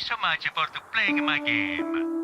so much for to playing my game.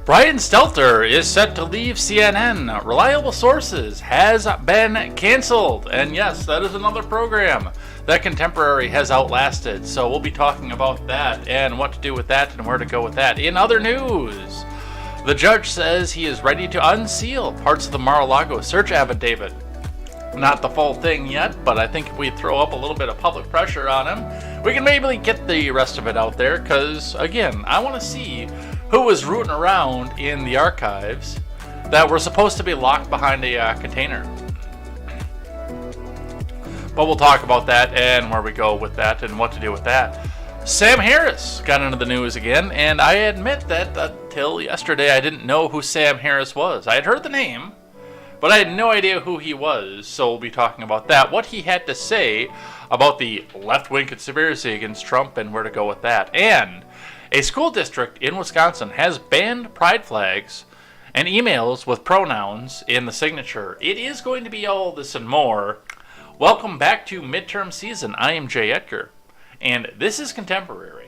Brian Stelter is set to leave CNN. Reliable Sources has been canceled. And yes, that is another program that Contemporary has outlasted. So we'll be talking about that and what to do with that and where to go with that. In other news, the judge says he is ready to unseal parts of the Mar-a-Lago search affidavit. Not the full thing yet, but I think if we throw up a little bit of public pressure on him, we can maybe get the rest of it out there. Because, again, I want to see who was rooting around in the archives that were supposed to be locked behind a container. But we'll talk about that and where we go with that and what to do with that. Sam Harris got into the news again, and I admit that until yesterday I didn't know who Sam Harris was. I had heard the name, but I had no idea who he was, so we'll be talking about that. What he had to say about the left-wing conspiracy against Trump and where to go with that. And a school district in Wisconsin has banned pride flags and emails with pronouns in the signature. It is going to be all this and more. Welcome back to midterm season. I am Jay Edgar, and this is Contemporary.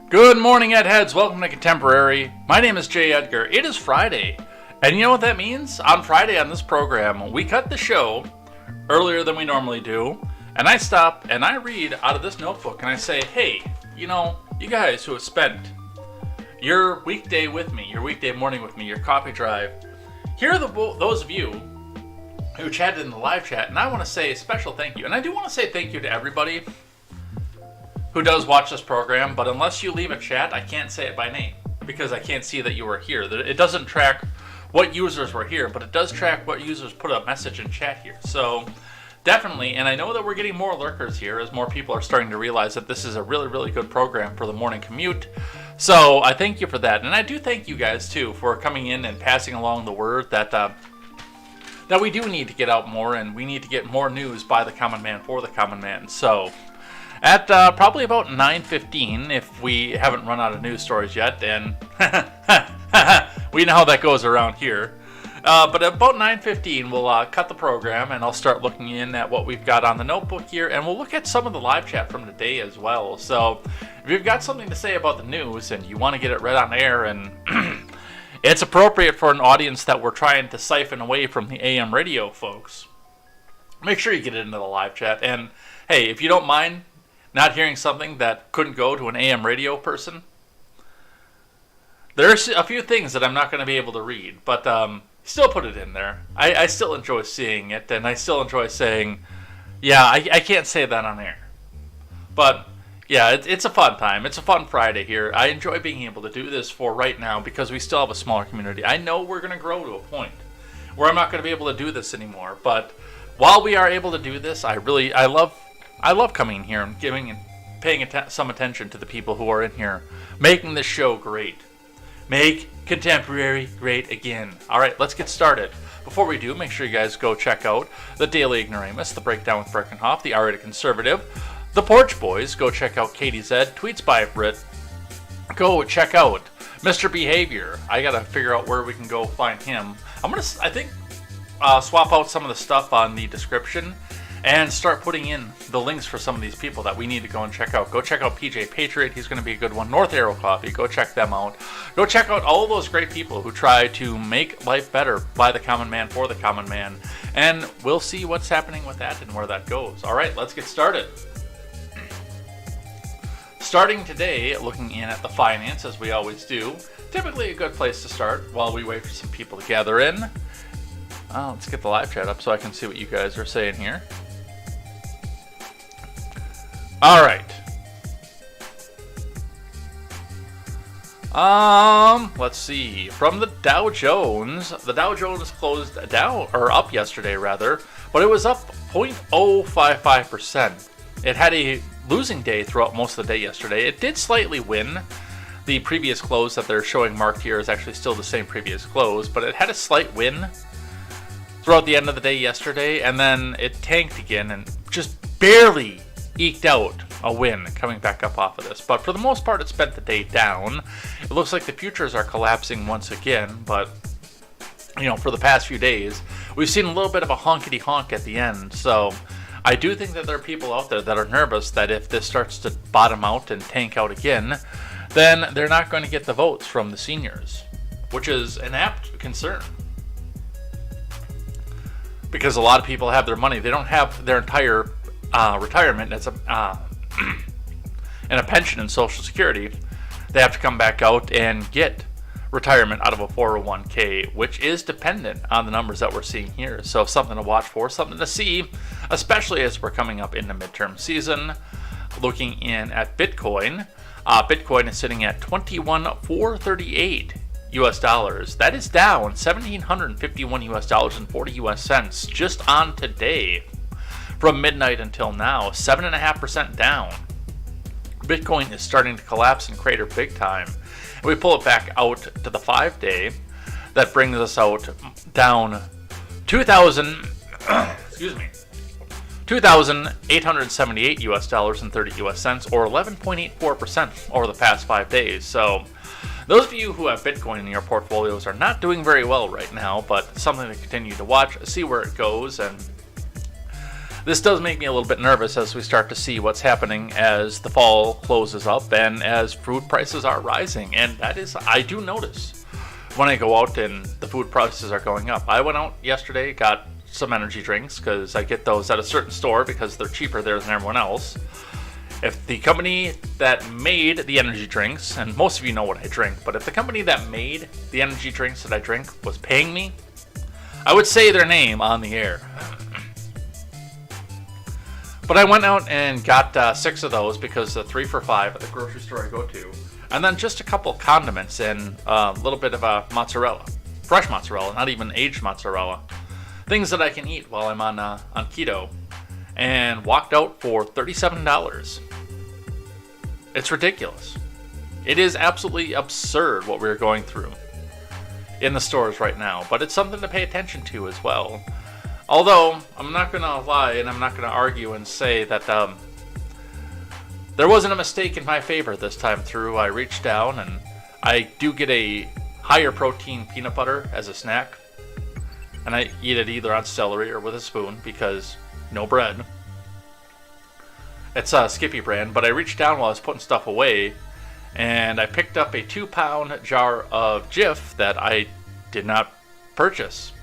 Good morning, Ed Heads. Welcome to Contemporary. My name is Jay Edgar. It is Friday. And you know what that means? On Friday on this program, we cut the show earlier than we normally do. And I stop and I read out of this notebook and I say, hey, you guys who have spent your weekday with me, your weekday morning with me, your coffee drive, here are those of you who chatted in the live chat. And I want to say a special thank you. And I do want to say thank you to everybody who does watch this program, but unless you leave a chat, I can't say it by name because I can't see that you were here. It doesn't track what users were here, but it does track what users put a message in chat here. So definitely, and I know that we're getting more lurkers here as more people are starting to realize that this is a really, really good program for the morning commute. So I thank you for that, and I do thank you guys too for coming in and passing along the word that we do need to get out more, and we need to get more news by the common man for the common man. So at probably about 9:15, if we haven't run out of news stories yet, and we know how that goes around here. But at about 9:15, we'll cut the program, and I'll start looking in at what we've got on the notebook here, and we'll look at some of the live chat from today as well. So if you've got something to say about the news, and you want to get it read on air, and it's appropriate for an audience that we're trying to siphon away from the AM radio folks, make sure you get it into the live chat. And hey, if you don't mind not hearing something that couldn't go to an AM radio person, there's a few things that I'm not going to be able to read, but still put it in there. I still enjoy seeing it, and I still enjoy saying, yeah, I can't say that on air. But yeah, it's a fun time. It's a fun Friday here. I enjoy being able to do this for right now because we still have a smaller community. I know we're going to grow to a point where I'm not going to be able to do this anymore, but while we are able to do this, I love coming here and paying some attention to the people who are in here, making this show great. Make Contemporary great again. All right, let's get started. Before we do, make sure you guys go check out the Daily Ignoramus, the Breakdown with Breckenhoff, the R-Rated Conservative, the Porch Boys. Go check out KTZed, Tweets by Brit. Go check out Mr. Behavior. I gotta figure out where we can go find him. I think swap out some of the stuff on the description and start putting in the links for some of these people that we need to go and check out. Go check out PJ Patriot. He's going to be a good one. North Arrow Coffee. Go check them out. Go check out all those great people who try to make life better by the common man for the common man. And we'll see what's happening with that and where that goes. All right, let's get started. Starting today, looking in at the finance, as we always do. Typically a good place to start while we wait for some people to gather in. Let's get the live chat up so I can see what you guys are saying here. All right. Let's see. From the Dow Jones closed down, or up yesterday rather, but it was up 0.055%. It had a losing day throughout most of the day yesterday. It did slightly win. The previous close that they're showing marked here is actually still the same previous close, but it had a slight win throughout the end of the day yesterday, and then it tanked again and just barely eked out a win coming back up off of this. But for the most part, it spent the day down. It looks like the futures are collapsing once again, but for the past few days, we've seen a little bit of a honkety honk at the end. So I do think that there are people out there that are nervous that if this starts to bottom out and tank out again, then they're not going to get the votes from the seniors, which is an apt concern. Because a lot of people have their money. They don't have their entire retirement as and a pension and Social Security. They have to come back out and get retirement out of a 401k, which is dependent on the numbers that we're seeing here. So something to watch for, something to see, especially as we're coming up in the midterm season. Looking in at Bitcoin, Bitcoin is sitting at 21,438 US dollars. That is down 1,751 US dollars and 40 US cents just on today. From midnight until now, 7.5% down. Bitcoin is starting to collapse and crater big time. And we pull it back out to the 5-day. That brings us out down 2,878 US dollars and 30 US cents, or 11.84% over the past 5 days. So those of you who have Bitcoin in your portfolios are not doing very well right now, but something to continue to watch, see where it goes. And this does make me a little bit nervous as we start to see what's happening as the fall closes up and as food prices are rising. And that is, I do notice when I go out and the food prices are going up. I went out yesterday, got some energy drinks because I get those at a certain store because they're cheaper there than everyone else. If the company that made the energy drinks, and most of you know what I drink, but if the company that made the energy drinks that I drink was paying me, I would say their name on the air. But I went out and got 6 of those because the 3 for $5 at the grocery store I go to. And then just a couple condiments and a little bit of a mozzarella. Fresh mozzarella, not even aged mozzarella. Things that I can eat while I'm on keto. And walked out for $37. It's ridiculous. It is absolutely absurd what we're going through in the stores right now. But it's something to pay attention to as well. Although, I'm not going to lie and I'm not going to argue and say that there wasn't a mistake in my favor this time through. I reached down and I do get a higher protein peanut butter as a snack. And I eat it either on celery or with a spoon because no bread. It's a Skippy brand, but I reached down while I was putting stuff away and I picked up a 2-pound jar of Jif that I did not purchase.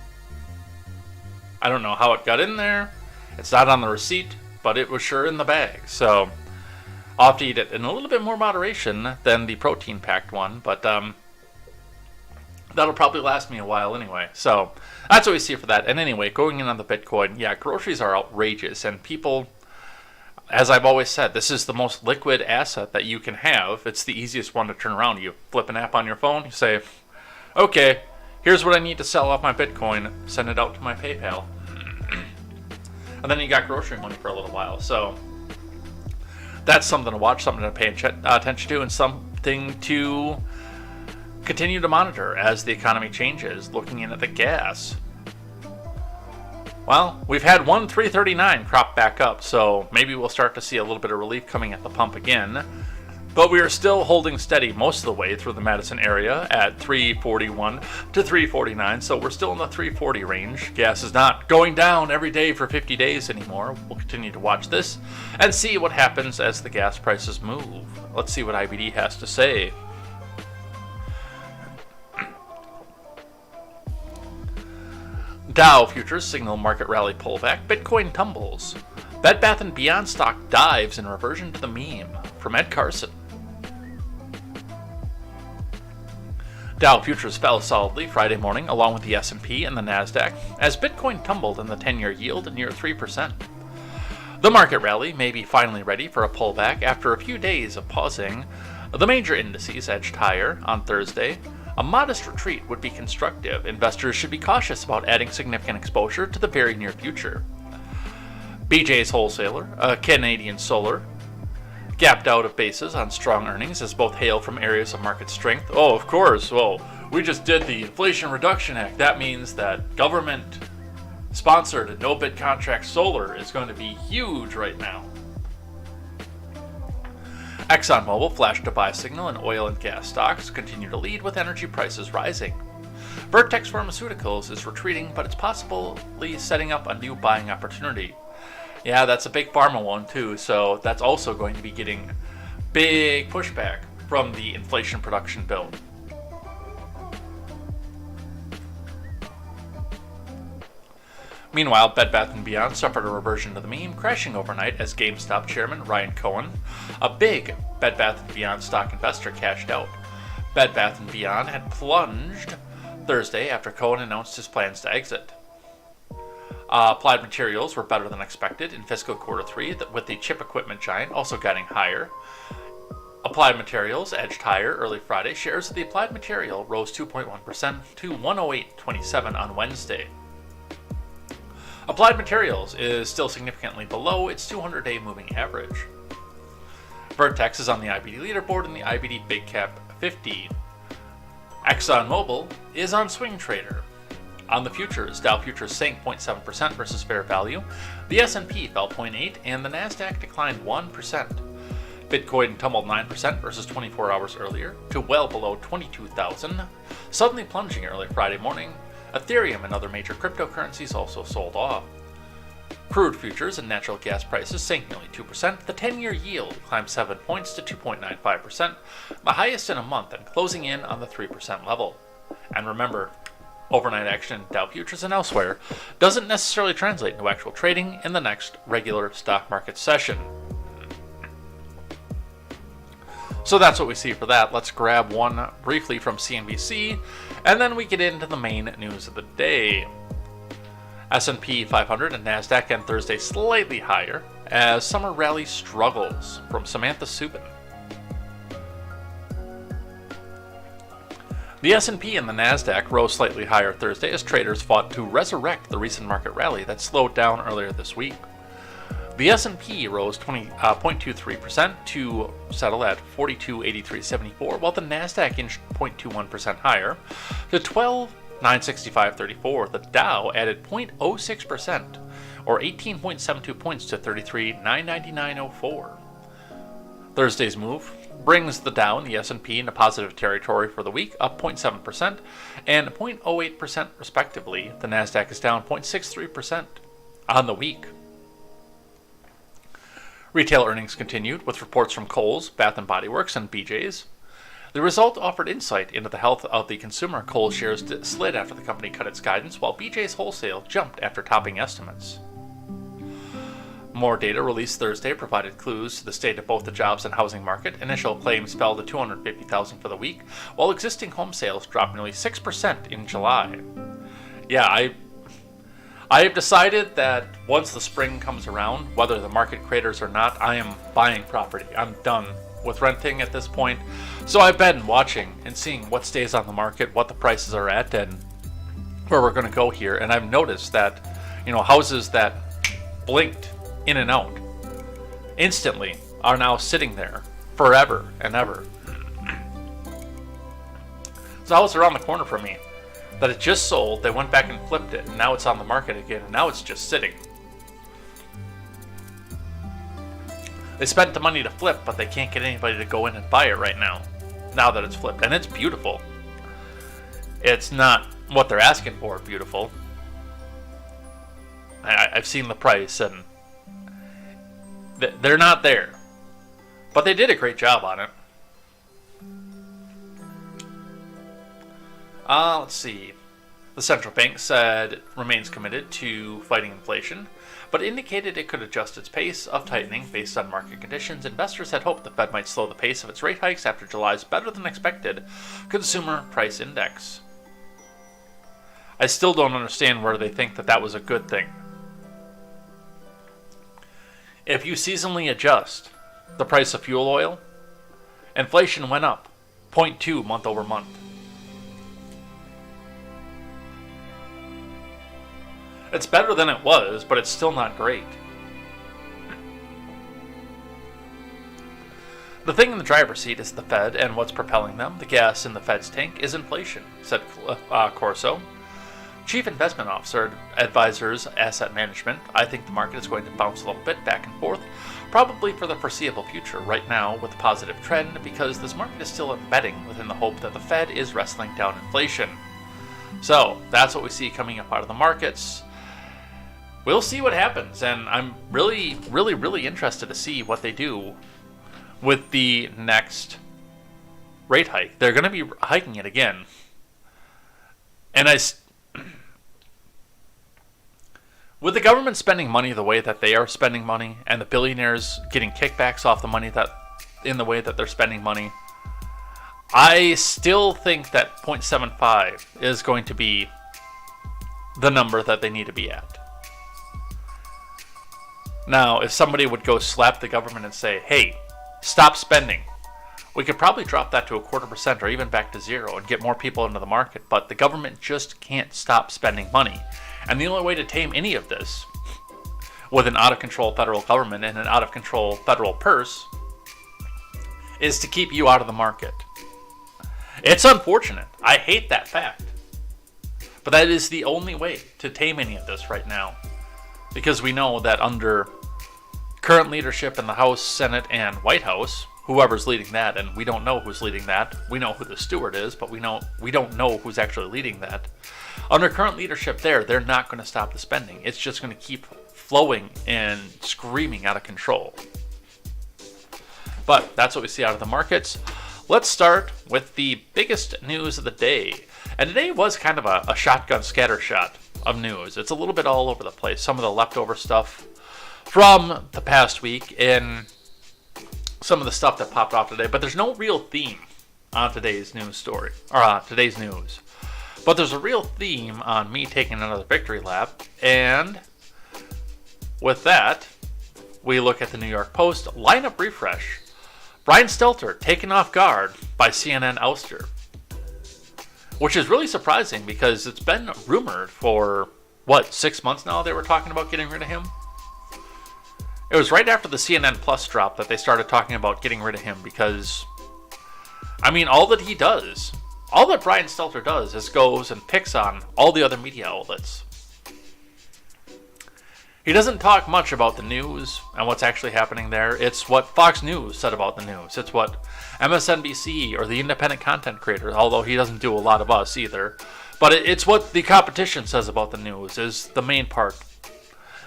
I don't know how it got in there. It's not on the receipt, but it was sure in the bag. So I'll have to eat it in a little bit more moderation than the protein-packed one, but that'll probably last me a while anyway. So that's what we see for that. And anyway, going in on the Bitcoin, yeah, groceries are outrageous. And people, as I've always said, this is the most liquid asset that you can have. It's the easiest one to turn around. You flip an app on your phone, you say, okay, here's what I need to sell off my Bitcoin, send it out to my PayPal. And then you got grocery money for a little while. So that's something to watch, something to pay attention to, and something to continue to monitor as the economy changes. Looking in at the gas. Well, we've had 339 crop back up, so maybe we'll start to see a little bit of relief coming at the pump again. But we are still holding steady most of the way through the Madison area at 341 to 349, so we're still in the 340 range. Gas is not going down every day for 50 days anymore. We'll continue to watch this and see what happens as the gas prices move. Let's see what IBD has to say. Dow futures signal market rally pullback. Bitcoin tumbles. Bed Bath & Beyond stock dives in reversion to the meme. From Ed Carson. Dow futures fell solidly Friday morning along with the S&P and the Nasdaq as Bitcoin tumbled and the 10-year yield near 3%. The market rally may be finally ready for a pullback after a few days of pausing. The major indices edged higher on Thursday. A modest retreat would be constructive. Investors should be cautious about adding significant exposure to the very near future. BJ's Wholesaler, a Canadian solar, gapped out of bases on strong earnings as both hail from areas of market strength. Oh, of course. Well, we just did the Inflation Reduction Act. That means that government-sponsored no-bid contract solar is going to be huge right now. ExxonMobil flashed a buy signal in oil and gas stocks, continue to lead with energy prices rising. Vertex Pharmaceuticals is retreating, but it's possibly setting up a new buying opportunity. Yeah, that's a big pharma one too, so that's also going to be getting big pushback from the Inflation Production Bill. Meanwhile, Bed Bath & Beyond suffered a reversion to the mean, crashing overnight as GameStop chairman Ryan Cohen, a big Bed Bath & Beyond stock investor, cashed out. Bed Bath & Beyond had plunged Thursday after Cohen announced his plans to exit. Applied Materials were better than expected in fiscal quarter 3, with the chip equipment giant also guiding higher. Applied Materials edged higher early Friday. Shares of the Applied Material rose 2.1% to 108.27 on Wednesday. Applied Materials is still significantly below its 200-day moving average. Vertex is on the IBD leaderboard in the IBD Big Cap 50. ExxonMobil is on Swing Trader. On the futures, Dow futures sank 0.7% versus fair value. The S&P fell 0.8% and the Nasdaq declined 1%. Bitcoin tumbled 9% versus 24 hours earlier to well below 22,000, suddenly plunging early Friday morning. Ethereum and other major cryptocurrencies also sold off. Crude futures and natural gas prices sank nearly 2%. The 10-year yield climbed 7 points to 2.95%, the highest in a month, and closing in on the 3% level. And remember, overnight action in Dow futures and elsewhere doesn't necessarily translate into actual trading in the next regular stock market session. So that's what we see for that. Let's grab one briefly from CNBC, and then we get into the main news of the day. S&P 500 and Nasdaq end Thursday slightly higher as summer rally struggles, from Samantha Subin. The S&P and the Nasdaq rose slightly higher Thursday as traders fought to resurrect the recent market rally that slowed down earlier this week. The S&P rose 0.23% to settle at 4283.74, while the Nasdaq inched 0.21% higher to 12,965.34. The Dow added 0.06%, or 18.72 points, to 33,999.04. Thursday's move brings the Dow and the S&P into positive territory for the week, up 0.7% and 0.08% respectively. The Nasdaq is down 0.63% on the week. Retail earnings continued with reports from Kohl's, Bath & Body Works, and BJ's. The result offered insight into the health of the consumer. Kohl's shares slid after the company cut its guidance, while BJ's Wholesale jumped after topping estimates. More data released Thursday provided clues to the state of both the jobs and housing market. Initial claims fell to 250,000 for the week, while existing home sales dropped nearly 6% in July. Yeah, I have decided that once the spring comes around, whether the market craters or not, I am buying property. I'm done with renting at this point. So I've been watching and seeing what stays on the market, what the prices are at, and where we're going to go here. And I've noticed that, houses that blinked in and out instantly are now sitting there forever and ever. There's a house around the corner from me that it just sold. They went back and flipped it, and now it's on the market again, and now it's just sitting. They spent the money to flip, but they can't get anybody to go in and buy it right now that it's flipped. And it's beautiful. It's not what they're asking for beautiful. I've seen the price, and they're not there. But they did a great job on it. Let's see. The central bank said it remains committed to fighting inflation, but indicated it could adjust its pace of tightening based on market conditions. Investors had hoped the Fed might slow the pace of its rate hikes after July's better-than-expected consumer price index. I still don't understand where they think that was a good thing. If you seasonally adjust the price of fuel oil, inflation went up 0.2 month over month. It's better than it was, but it's still not great. The thing in the driver's seat is the Fed and what's propelling them. The gas in the Fed's tank is inflation, said Corso, Chief Investment Officer at Advisors Asset Management. I think the market is going to bounce a little bit back and forth, probably for the foreseeable future. Right now, with a positive trend, because this market is still embedding within the hope that the Fed is wrestling down inflation. So, that's what we see coming up out of the markets. We'll see what happens, and I'm really, really, really interested to see what they do with the next rate hike. They're going to be hiking it again. And with the government spending money the way that they are spending money, and the billionaires getting kickbacks off the money in the way that they're spending money, I still think that 0.75 is going to be the number that they need to be at. Now, if somebody would go slap the government and say, hey, stop spending, we could probably drop that to 0.25% or even back to zero and get more people into the market. But the government just can't stop spending money. And the only way to tame any of this with an out-of-control federal government and an out-of-control federal purse is to keep you out of the market. It's unfortunate. I hate that fact. But that is the only way to tame any of this right now. Because we know that under current leadership in the House, Senate, and White House, whoever's leading that, and we don't know who's leading that. We know who the steward is, but we don't know who's actually leading that. Under current leadership there, they're not going to stop the spending. It's just going to keep flowing and screaming out of control. But that's what we see out of the markets. Let's start with the biggest news of the day. And today was kind of a shotgun scattershot of news. It's a little bit all over the place. Some of the leftover stuff from the past week and some of the stuff that popped off today. But there's no real theme on today's news story, or today's news. But there's a real theme on me taking another victory lap. And with that, we look at the New York Post lineup refresh. Brian Stelter taken off guard by CNN ouster. Which is really surprising because it's been rumored for, 6 months now they were talking about getting rid of him? It was right after the CNN Plus drop that they started talking about getting rid of him because, all that he does, all that Brian Stelter does is goes and picks on all the other media outlets. He doesn't talk much about the news and what's actually happening there. It's what Fox News said about the news. It's what MSNBC or the independent content creators, although he doesn't do a lot of us either. But it's what the competition says about the news is the main part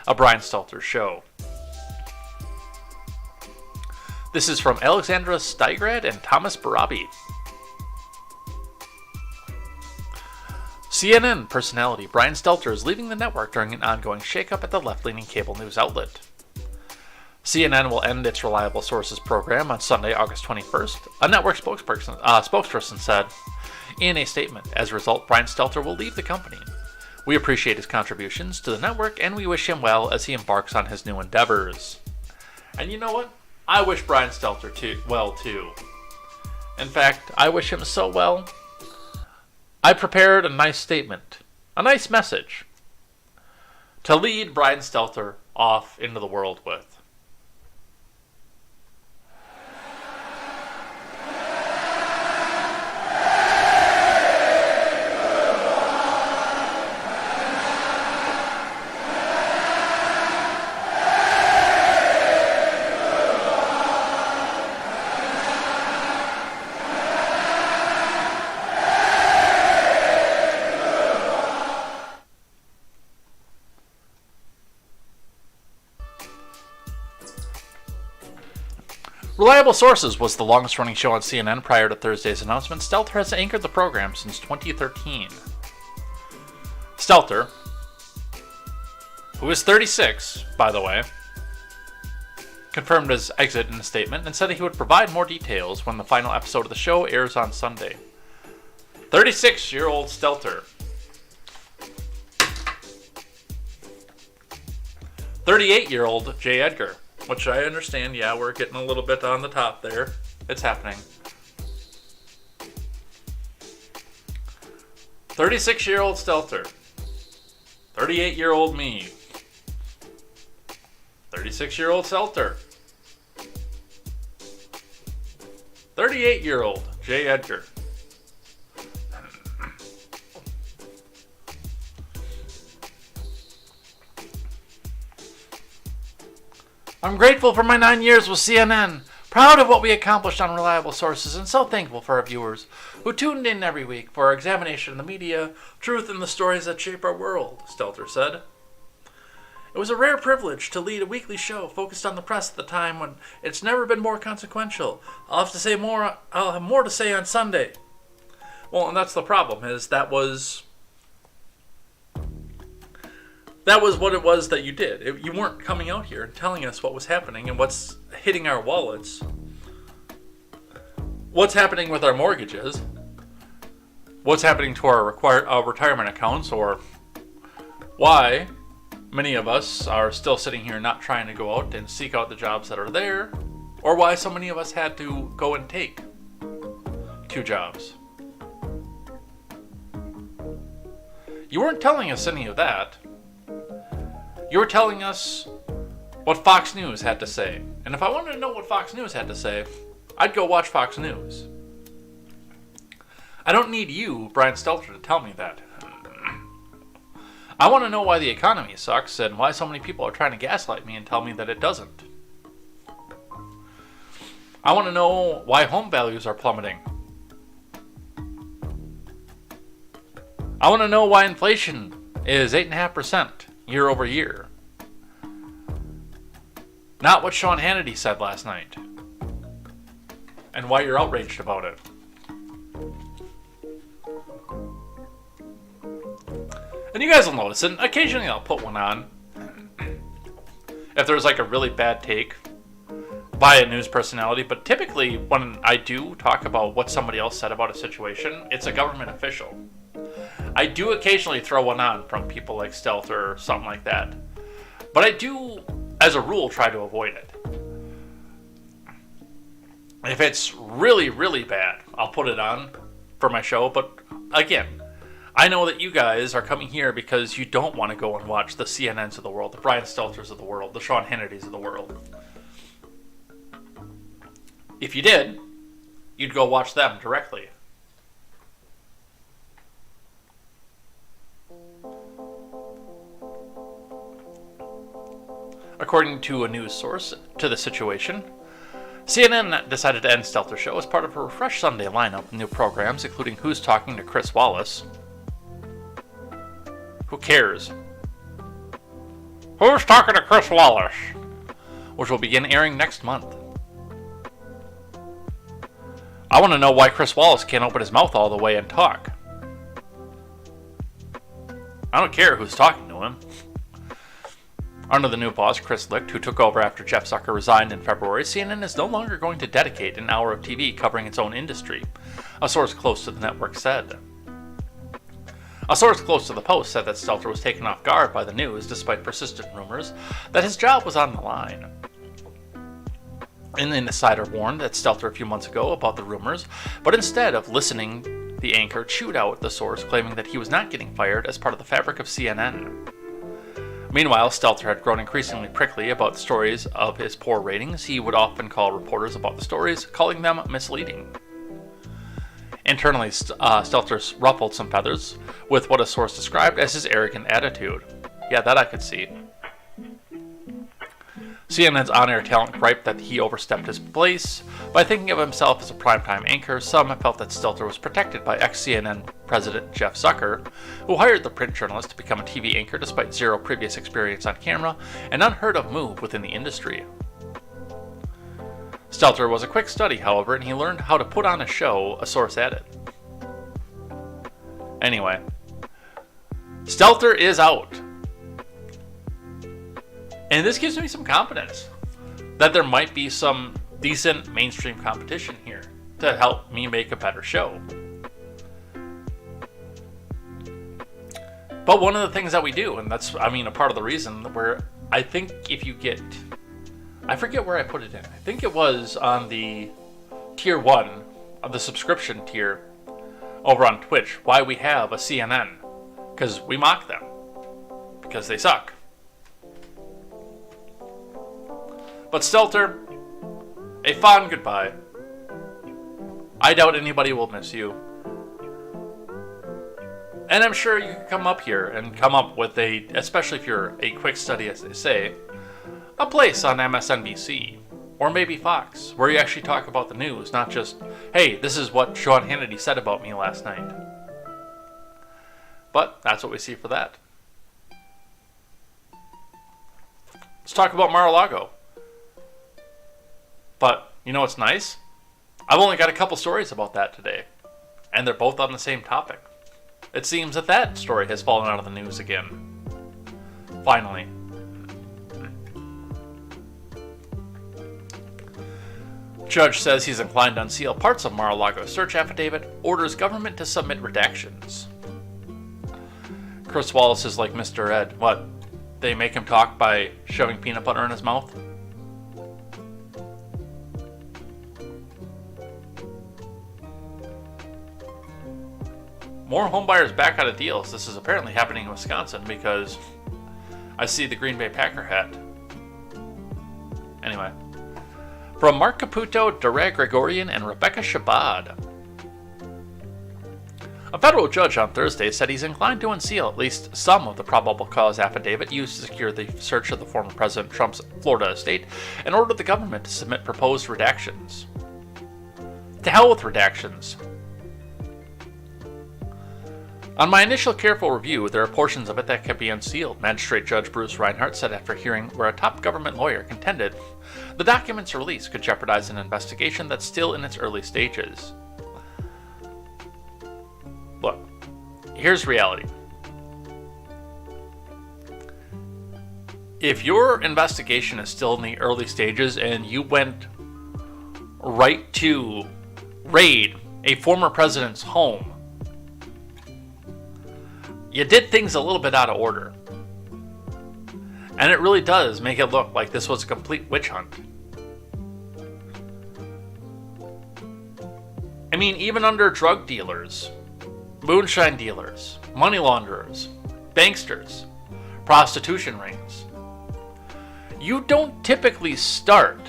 of Brian Stelter's show. This is from Alexandra Stigrad and Thomas Barabi. CNN personality Brian Stelter is leaving the network during an ongoing shakeup at the left-leaning cable news outlet. CNN will end its Reliable Sources program on Sunday, August 21st, a network spokesperson said in a statement. As a result, Brian Stelter will leave the company. We appreciate his contributions to the network, and we wish him well as he embarks on his new endeavors. And you know what? I wish Brian Stelter well, too. In fact, I wish him so well. I prepared a nice statement, a nice message, to lead Brian Stelter off into the world with. Reliable Sources was the longest-running show on CNN prior to Thursday's announcement. Stelter has anchored the program since 2013. Stelter, who is 36, by the way, confirmed his exit in a statement and said that he would provide more details when the final episode of the show airs on Sunday. 36-year-old Stelter. 38-year-old J. Edgar. Which I understand, yeah, we're getting a little bit on the top there. It's happening. 36-year-old Stelter. 38-year-old me. 36-year-old Stelter. 38-year-old J. Edgar. I'm grateful for my 9 years with CNN, proud of what we accomplished on Reliable Sources, and so thankful for our viewers who tuned in every week for our examination of the media, truth, and the stories that shape our world, Stelter said. It was a rare privilege to lead a weekly show focused on the press at the time when it's never been more consequential. I'll have more to say on Sunday. Well, and that's the problem, is that was what it was that you did. You weren't coming out here and telling us what was happening and what's hitting our wallets, what's happening with our mortgages, what's happening to our retirement accounts, or why many of us are still sitting here not trying to go out and seek out the jobs that are there, or why so many of us had to go and take 2 jobs. You weren't telling us any of that. You were telling us what Fox News had to say. And if I wanted to know what Fox News had to say, I'd go watch Fox News. I don't need you, Brian Stelter, to tell me that. I want to know why the economy sucks and why so many people are trying to gaslight me and tell me that it doesn't. I want to know why home values are plummeting. I want to know why inflation is 8.5%. year over year. Not what Sean Hannity said last night. And why you're outraged about it. And you guys will notice, and occasionally I'll put one on. If there's like a really bad take by a news personality, but typically when I do talk about what somebody else said about a situation, it's a government official. I do occasionally throw one on from people like Stelter or something like that. But I do, as a rule, try to avoid it. If it's really, really bad, I'll put it on for my show. But again, I know that you guys are coming here because you don't want to go and watch the CNNs of the world, the Brian Stelters of the world, the Sean Hannitys of the world. If you did, you'd go watch them directly. According to a news source to the situation, CNN decided to end Stelter's show as part of a refreshed Sunday lineup of new programs, including Who's Talking to Chris Wallace. Who cares? Who's Talking to Chris Wallace? Which will begin airing next month. I want to know why Chris Wallace can't open his mouth all the way and talk. I don't care who's talking to him. Under the new boss, Chris Licht, who took over after Jeff Zucker resigned in February, CNN is no longer going to dedicate an hour of TV covering its own industry, a source close to the network said. A source close to the Post said that Stelter was taken off guard by the news despite persistent rumors that his job was on the line. An insider warned that Stelter a few months ago about the rumors, but instead of listening, the anchor chewed out the source, claiming that he was not getting fired as part of the fabric of CNN. Meanwhile, Stelter had grown increasingly prickly about the stories of his poor ratings. He would often call reporters about the stories, calling them misleading. Internally, Stelter ruffled some feathers with what a source described as his arrogant attitude. Yeah, that I could see. CNN's on-air talent griped that he overstepped his place by thinking of himself as a primetime anchor. Some felt that Stelter was protected by ex-CNN president Jeff Zucker, who hired the print journalist to become a TV anchor despite zero previous experience on camera, an unheard-of move within the industry. Stelter was a quick study, however, and he learned how to put on a show, a source added. Anyway, Stelter is out. And this gives me some confidence that there might be some decent mainstream competition here to help me make a better show. But one of the things that we do, and that's, a part of the reason where I think if you get, I forget where I put it in. I think it was on the tier 1 of the subscription tier over on Twitch, why we have a CNN. Because we mock them. Because they suck. But Stelter, a fond goodbye. I doubt anybody will miss you. And I'm sure you can come up here and come up with especially if you're a quick study, as they say, a place on MSNBC, or maybe Fox, where you actually talk about the news, not just, hey, this is what Sean Hannity said about me last night. But that's what we see for that. Let's talk about Mar-a-Lago. But, you know what's nice? I've only got a couple stories about that today, and they're both on the same topic. It seems that story has fallen out of the news again. Finally. Judge says he's inclined to unseal parts of Mar-a-Lago search affidavit, orders government to submit redactions. Chris Wallace is like Mr. Ed. What? They make him talk by shoving peanut butter in his mouth? More homebuyers back out of deals. This is apparently happening in Wisconsin because I see the Green Bay Packer hat. Anyway. From Mark Caputo, Dara Gregorian, and Rebecca Shabad. A federal judge on Thursday said he's inclined to unseal at least some of the probable cause affidavit used to secure the search of the former President Trump's Florida estate and ordered the government to submit proposed redactions. To hell with redactions. On my initial careful review, there are portions of it that can be unsealed, Magistrate Judge Bruce Reinhart said after hearing where a top government lawyer contended the document's release could jeopardize an investigation that's still in its early stages. Look, here's reality. If your investigation is still in the early stages and you went right to raid a former president's home, you did things a little bit out of order. And it really does make it look like this was a complete witch hunt. I mean, even under drug dealers, moonshine dealers, money launderers, banksters, prostitution rings, you don't typically start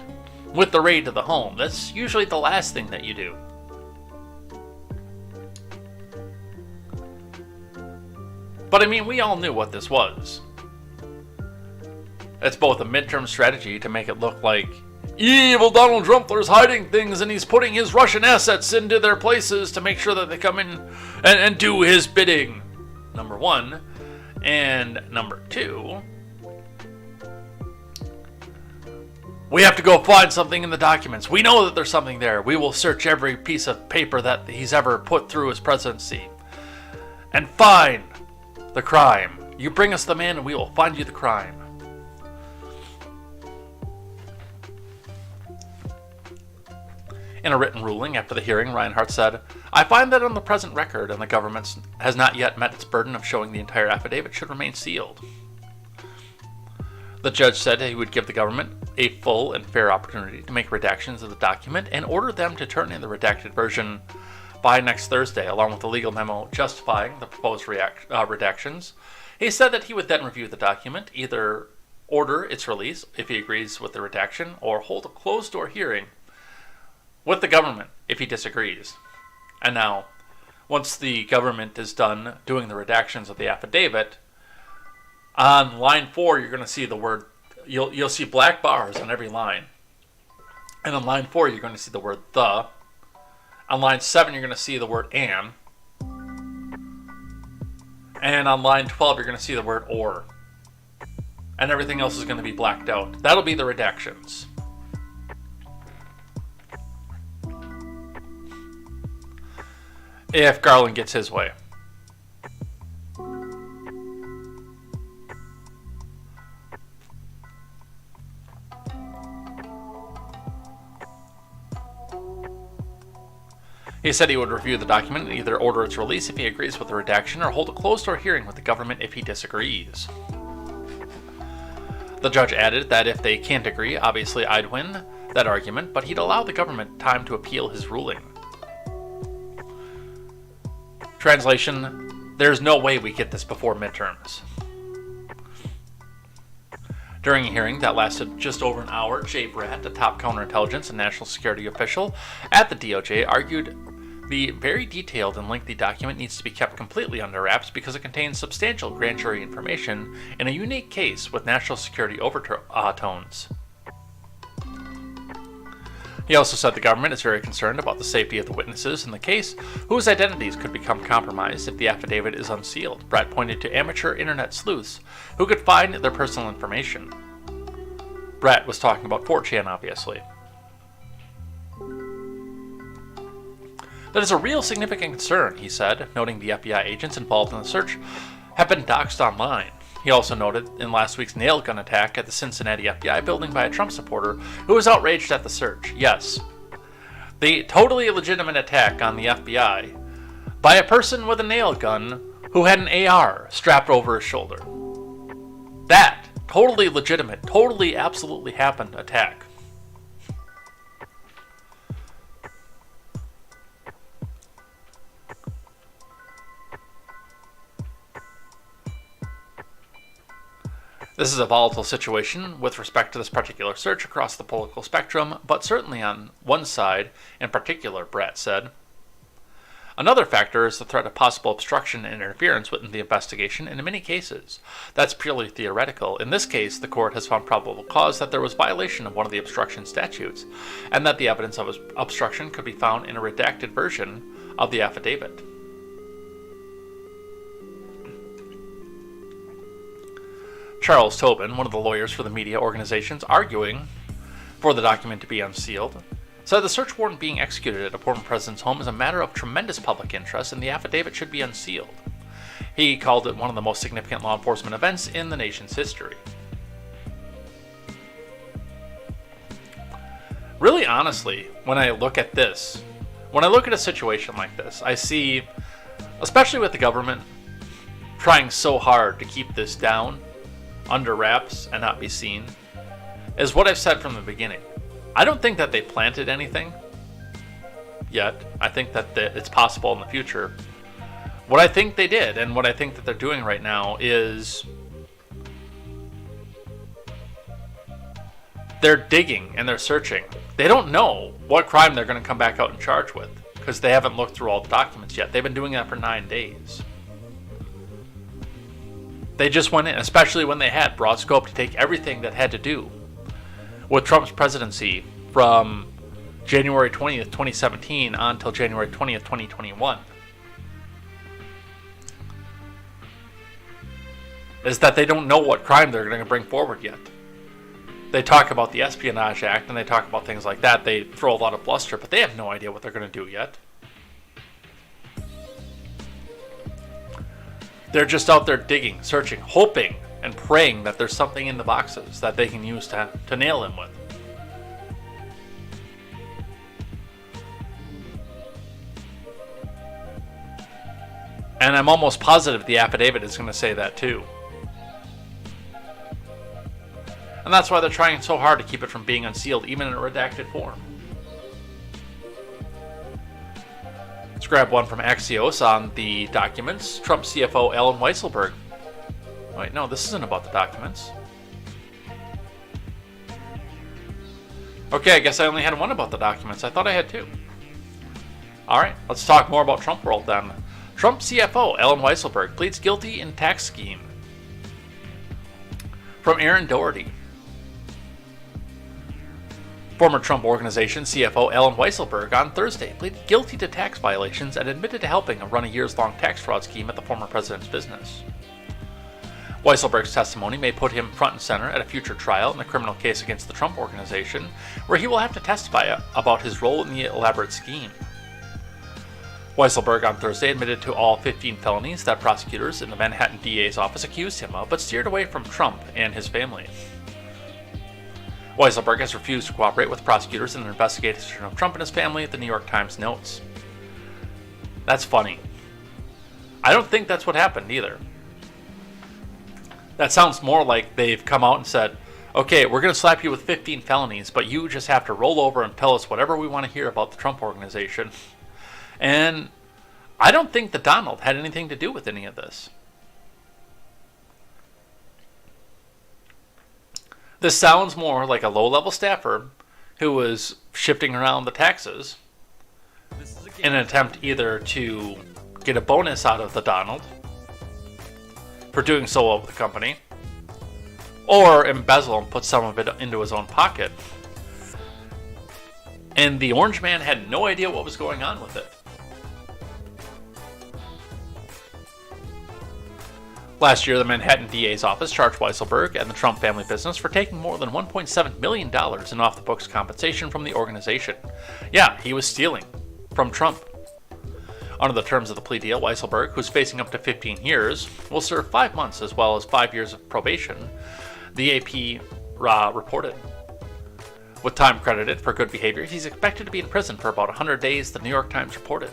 with the raid to the home. That's usually the last thing that you do. But I mean, we all knew what this was. It's both a midterm strategy to make it look like evil Donald Trump is hiding things and he's putting his Russian assets into their places to make sure that they come in and do his bidding. Number one. And number two, we have to go find something in the documents. We know that there's something there. We will search every piece of paper that he's ever put through his presidency and find the crime. You bring us the man and we will find you the crime. In a written ruling after the hearing, Reinhart said, I find that on the present record and the government has not yet met its burden of showing the entire affidavit should remain sealed. The judge said he would give the government a full and fair opportunity to make redactions of the document and order them to turn in the redacted version by next Thursday, along with a legal memo justifying the proposed redactions. He said that he would then review the document, either order its release if he agrees with the redaction, or hold a closed-door hearing with the government if he disagrees. And now, once the government is done doing the redactions of the affidavit, on line 4 you're going to see the word, you'll see black bars on every line. And on line 4 you're going to see the word the. On line 7, you're going to see the word and. And on line 12, you're going to see the word or. And everything else is going to be blacked out. That'll be the redactions. if Garland gets his way. He said he would review the document and either order its release if he agrees with the redaction or hold a closed-door hearing with the government if he disagrees. The judge added that if they can't agree, obviously I'd win that argument, but he'd allow the government time to appeal his ruling. Translation: there's no way we get this before midterms. During a hearing that lasted just over an hour, Jay Bratt, a top counterintelligence and national security official at the DOJ, argued the very detailed and lengthy document needs to be kept completely under wraps because it contains substantial grand jury information in a unique case with national security overtones. He also said the government is very concerned about the safety of the witnesses in the case, whose identities could become compromised if the affidavit is unsealed. Bratt pointed to amateur internet sleuths who could find their personal information. Bratt was talking about 4chan, obviously. That is a real significant concern, he said, noting the FBI agents involved in the search have been doxxed online. He also noted in last week's nail gun attack at the Cincinnati FBI building by a Trump supporter who was outraged at the search. Yes, the totally legitimate attack on the FBI by a person with a nail gun who had an AR strapped over his shoulder. That totally legitimate, totally absolutely happened attack. This is a volatile situation with respect to this particular search across the political spectrum, but certainly on one side in particular, Bratt said. Another factor is the threat of possible obstruction and interference within the investigation, and in many cases, that's purely theoretical. In this case, the court has found probable cause that there was violation of one of the obstruction statutes, and that the evidence of obstruction could be found in a redacted version of the affidavit. Charles Tobin, one of the lawyers for the media organizations arguing for the document to be unsealed, said the search warrant being executed at a former president's home is a matter of tremendous public interest and the affidavit should be unsealed. He called it one of the most significant law enforcement events in the nation's history. Really honestly, when I look at this, when I look at a situation like this, I see, especially with the government trying so hard to keep this down, under wraps and not be seen, is what I've said from the beginning. I don't think that they planted anything yet. I think that it's possible in the future. What I think they did, and what I think that they're doing right now, is they're digging and they're searching. They don't know what crime they're going to come back out and charge with, because they haven't looked through all the documents yet. They've been doing that for 9 days. They just went in, especially when they had broad scope to take everything that had to do with Trump's presidency from January 20th, 2017 on until January 20th, 2021. Is that they don't know what crime they're going to bring forward yet. They talk about the Espionage Act and they talk about things like that. They throw a lot of bluster, but they have no idea what they're going to do yet. They're just out there digging, searching, hoping, and praying that there's something in the boxes that they can use to nail him with. And I'm almost positive the affidavit is going to say that too. And that's why they're trying so hard to keep it from being unsealed, even in a redacted form. Let's grab one from Axios on the documents. Trump CFO Alan Weisselberg. Wait, no, this isn't about the documents. Okay, I guess I only had one about the documents. I thought I had two. Alright, let's talk more about Trump world then. Trump CFO Alan Weisselberg pleads guilty in tax scheme. From Aaron Doherty. Former Trump Organization CFO Alan Weisselberg on Thursday pleaded guilty to tax violations and admitted to helping run a years-long tax fraud scheme at the former president's business. Weisselberg's testimony may put him front and center at a future trial in a criminal case against the Trump Organization, where he will have to testify about his role in the elaborate scheme. Weisselberg on Thursday admitted to all 15 felonies that prosecutors in the Manhattan DA's office accused him of, but steered away from Trump and his family. Weisselberg has refused to cooperate with prosecutors in an investigation of Trump and his family, the New York Times notes. That's funny. I don't think that's what happened either. That sounds more like they've come out and said, okay, we're going to slap you with 15 felonies, but you just have to roll over and tell us whatever we want to hear about the Trump organization. And I don't think that Donald had anything to do with any of this. This sounds more like a low-level staffer who was shifting around the taxes in an attempt either to get a bonus out of the Donald for doing so well with the company, or embezzle and put some of it into his own pocket. And the Orange Man had no idea what was going on with it. Last year, the Manhattan DA's office charged Weisselberg and the Trump family business for taking more than $1.7 million in off-the-books compensation from the organization. Yeah, he was stealing from Trump. Under the terms of the plea deal, Weisselberg, who's facing up to 15 years, will serve 5 months as well as 5 years of probation, the AP reported. With time credited for good behavior, he's expected to be in prison for about 100 days, the New York Times reported.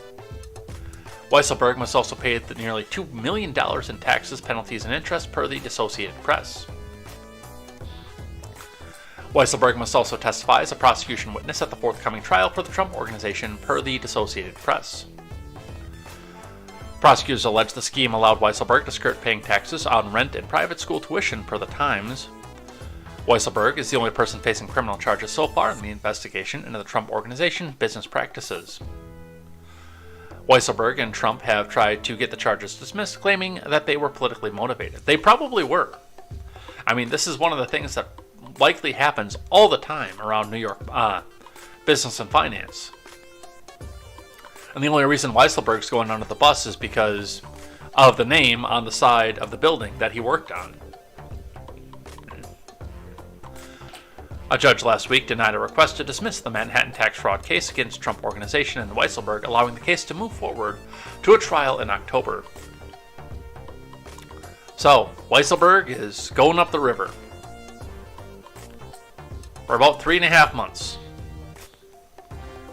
Weisselberg must also pay the nearly $2 million in taxes, penalties, and interest per the Associated Press. Weisselberg must also testify as a prosecution witness at the forthcoming trial for the Trump Organization per the Associated Press. Prosecutors allege the scheme allowed Weisselberg to skirt paying taxes on rent and private school tuition per the Times. Weisselberg is the only person facing criminal charges so far in the investigation into the Trump Organization business practices. Weisselberg and Trump have tried to get the charges dismissed, claiming that they were politically motivated. They probably were. I mean, this is one of the things that likely happens all the time around New York business and finance. And the only reason Weisselberg's going under the bus is because of the name on the side of the building that he worked on. A judge last week denied a request to dismiss the Manhattan tax fraud case against Trump Organization and Weisselberg, allowing the case to move forward to a trial in October. So, Weisselberg is going up the river for about 3.5 months.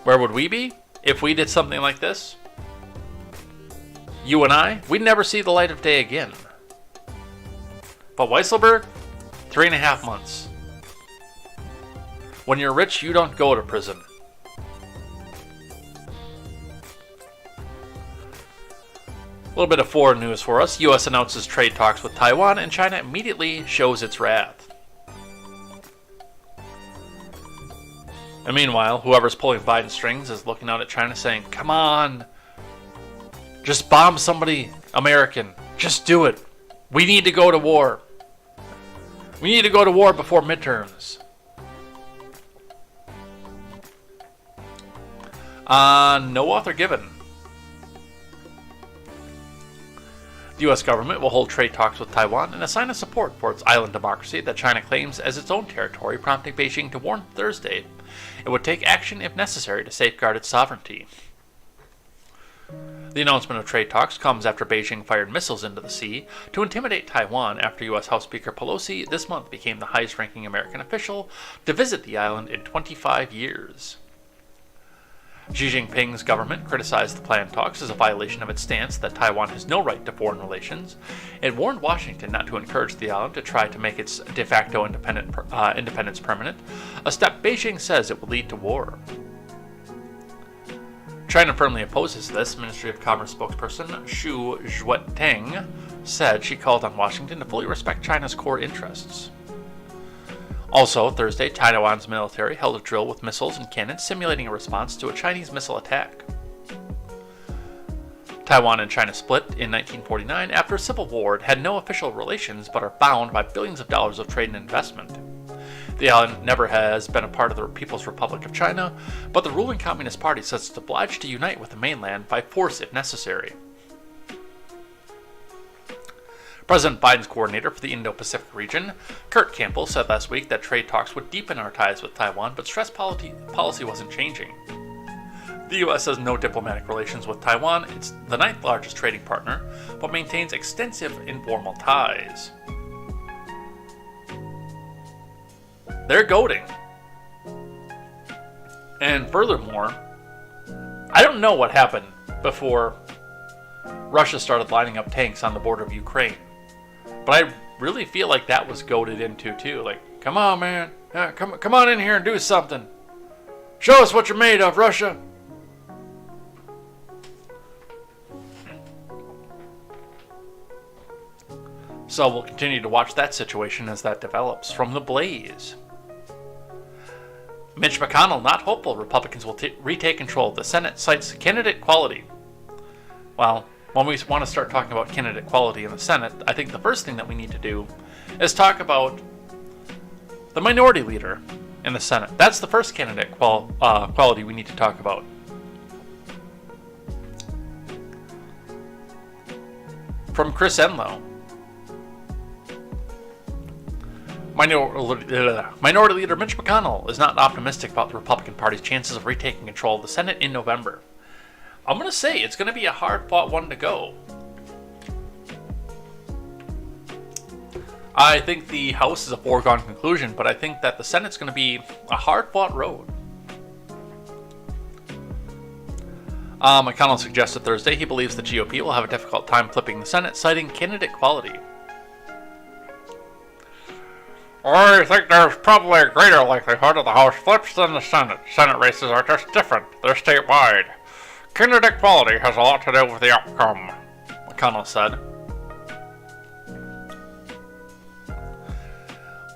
Where would we be if we did something like this? You and I, we'd never see the light of day again. But Weisselberg, 3.5 months. When you're rich, you don't go to prison. A little bit of foreign news for us. U.S. announces trade talks with Taiwan, and China immediately shows its wrath. And meanwhile, whoever's pulling Biden's strings is looking out at China saying, come on, just bomb somebody American. Just do it. We need to go to war. We need to go to war before midterms. No author given. The U.S. government will hold trade talks with Taiwan and a sign of support for its island democracy that China claims as its own territory, prompting Beijing to warn Thursday it would take action if necessary to safeguard its sovereignty. The announcement of trade talks comes after Beijing fired missiles into the sea to intimidate Taiwan after U.S. House Speaker Pelosi this month became the highest-ranking American official to visit the island in 25 years. Xi Jinping's government criticized the planned talks as a violation of its stance that Taiwan has no right to foreign relations. It warned Washington not to encourage the island to try to make its de facto independence permanent, a step Beijing says it will lead to war. China firmly opposes this. Ministry of Commerce spokesperson Xu Zhueteng said she called on Washington to fully respect China's core interests. Also, Thursday, Taiwan's military held a drill with missiles and cannons simulating a response to a Chinese missile attack. Taiwan and China split in 1949 after a civil war and had no official relations but are bound by billions of dollars of trade and investment. The island never has been a part of the People's Republic of China, but the ruling Communist Party says it's obliged to unite with the mainland by force if necessary. President Biden's coordinator for the Indo-Pacific region, Kurt Campbell, said last week that trade talks would deepen our ties with Taiwan, but stressed policy wasn't changing. The U.S. has no diplomatic relations with Taiwan. It's the ninth largest trading partner, but maintains extensive informal ties. They're goading. And furthermore, I don't know what happened before Russia started lining up tanks on the border of Ukraine. But I really feel like that was goaded into too. Like, come on, man. Come on in here and do something. Show us what you're made of, Russia. So we'll continue to watch that situation as that develops. From The Blaze. Mitch McConnell not hopeful Republicans will retake control of the Senate, cites candidate quality. Well, when we want to start talking about candidate quality in the Senate, I think the first thing that we need to do is talk about the minority leader in the Senate. That's the first candidate quality we need to talk about. From Chris Enlow. Minority Leader Mitch McConnell is not optimistic about the Republican Party's chances of retaking control of the Senate in November. I'm going to say it's going to be a hard-fought one to go. I think the House is a foregone conclusion, but I think that the Senate's going to be a hard-fought road. McConnell suggested Thursday he believes the GOP will have a difficult time flipping the Senate, citing candidate quality. I think there's probably a greater likelihood of the House flips than the Senate. Senate races are just different. They're statewide. Candidate quality has a lot to do with the outcome, McConnell said.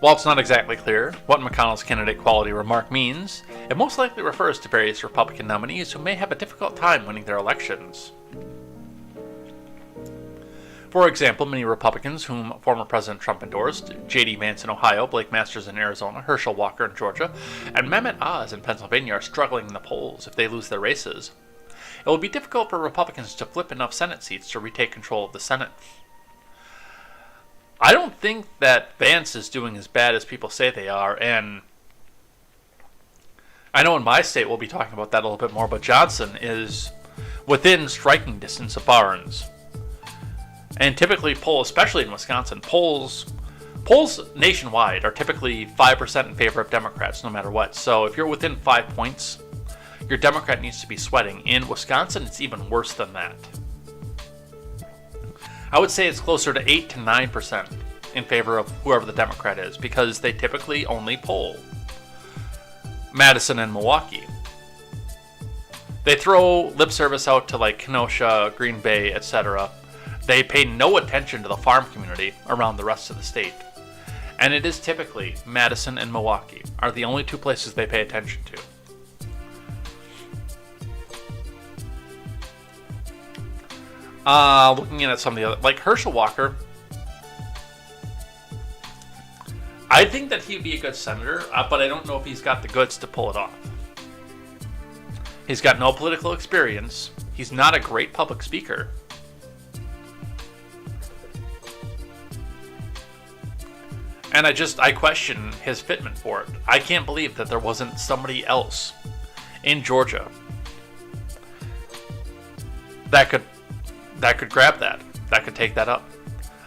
While it's not exactly clear what McConnell's candidate quality remark means, it most likely refers to various Republican nominees who may have a difficult time winning their elections. For example, many Republicans whom former President Trump endorsed, J.D. Vance in Ohio, Blake Masters in Arizona, Herschel Walker in Georgia, and Mehmet Oz in Pennsylvania are struggling in the polls if they lose their races. It will be difficult for Republicans to flip enough Senate seats to retake control of the Senate. I don't think that Vance is doing as bad as people say they are, and I know in my state we'll be talking about that a little bit more, but Johnson is within striking distance of Barnes. And typically especially in Wisconsin, polls nationwide are typically 5% in favor of Democrats no matter what. So if you're within 5 points, your Democrat needs to be sweating. In Wisconsin, it's even worse than that. I would say it's closer to 8 to 9% in favor of whoever the Democrat is, because they typically only poll Madison and Milwaukee. They throw lip service out to like Kenosha, Green Bay, etc. They pay no attention to the farm community around the rest of the state. And it is typically Madison and Milwaukee are the only two places they pay attention to. Looking at some of the other, like Herschel Walker, I think that he'd be a good senator, but I don't know if he's got the goods to pull it off. He's got no political experience. He's not a great public speaker. And I question his fitment for it. I can't believe that there wasn't somebody else in Georgia that could grab that could take that up.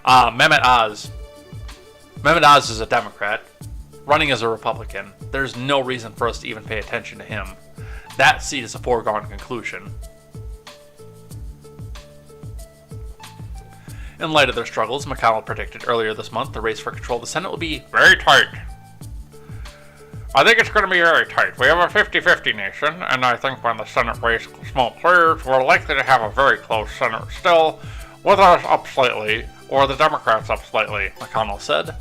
Mehmet Oz is a Democrat running as a Republican. There's no reason for us to even pay attention to him. That seat is a foregone conclusion. In light of their struggles, McConnell predicted earlier this month the race for control of the Senate will be very tight. I think it's going to be very tight. We have a 50-50 nation, and I think when the Senate race smoke clears, we're likely to have a very close Senate still, with us up slightly, or the Democrats up slightly, McConnell said.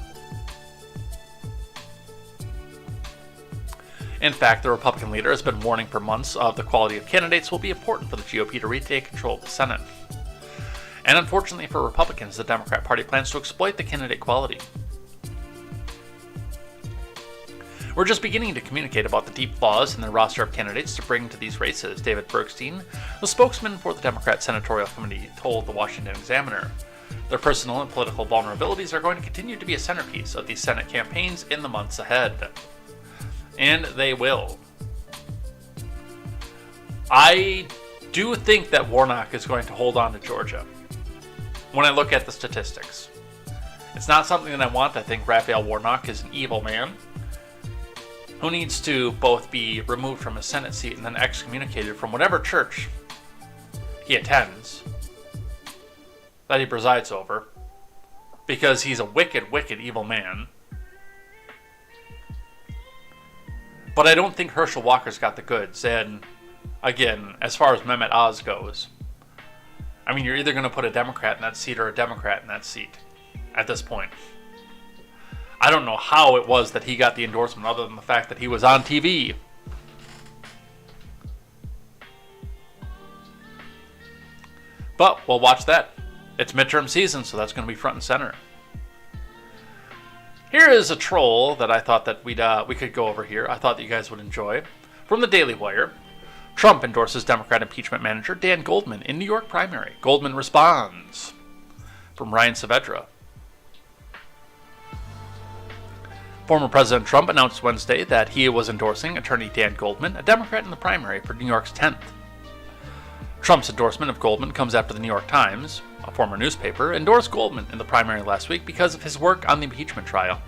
In fact, the Republican leader has been warning for months of the quality of candidates will be important for the GOP to retake control of the Senate. And unfortunately for Republicans, the Democrat Party plans to exploit the candidate quality. We're just beginning to communicate about the deep flaws in the roster of candidates to bring to these races, David Bergstein, the spokesman for the Democrat Senatorial Committee, told the Washington Examiner. Their personal and political vulnerabilities are going to continue to be a centerpiece of these Senate campaigns in the months ahead. And they will. I do think that Warnock is going to hold on to Georgia when I look at the statistics. It's not something that I want. I think Raphael Warnock is an evil man who needs to both be removed from his Senate seat and then excommunicated from whatever church he attends that he presides over, because he's a wicked, wicked, evil man. But I don't think Herschel Walker's got the goods. And again, as far as Mehmet Oz goes, I mean, you're either going to put a Democrat in that seat or a Democrat in that seat at this point. I don't know how it was that he got the endorsement other than the fact that he was on TV. But we'll watch that. It's midterm season, so that's going to be front and center. Here is a troll that I thought that we could go over here. I thought that you guys would enjoy. From the Daily Wire, Trump endorses Democrat impeachment manager Dan Goldman in New York primary. Goldman responds. From Ryan Saavedra. Former President Trump announced Wednesday that he was endorsing attorney Dan Goldman, a Democrat in the primary for New York's 10th. Trump's endorsement of Goldman comes after the New York Times, a former newspaper, endorsed Goldman in the primary last week because of his work on the impeachment trial.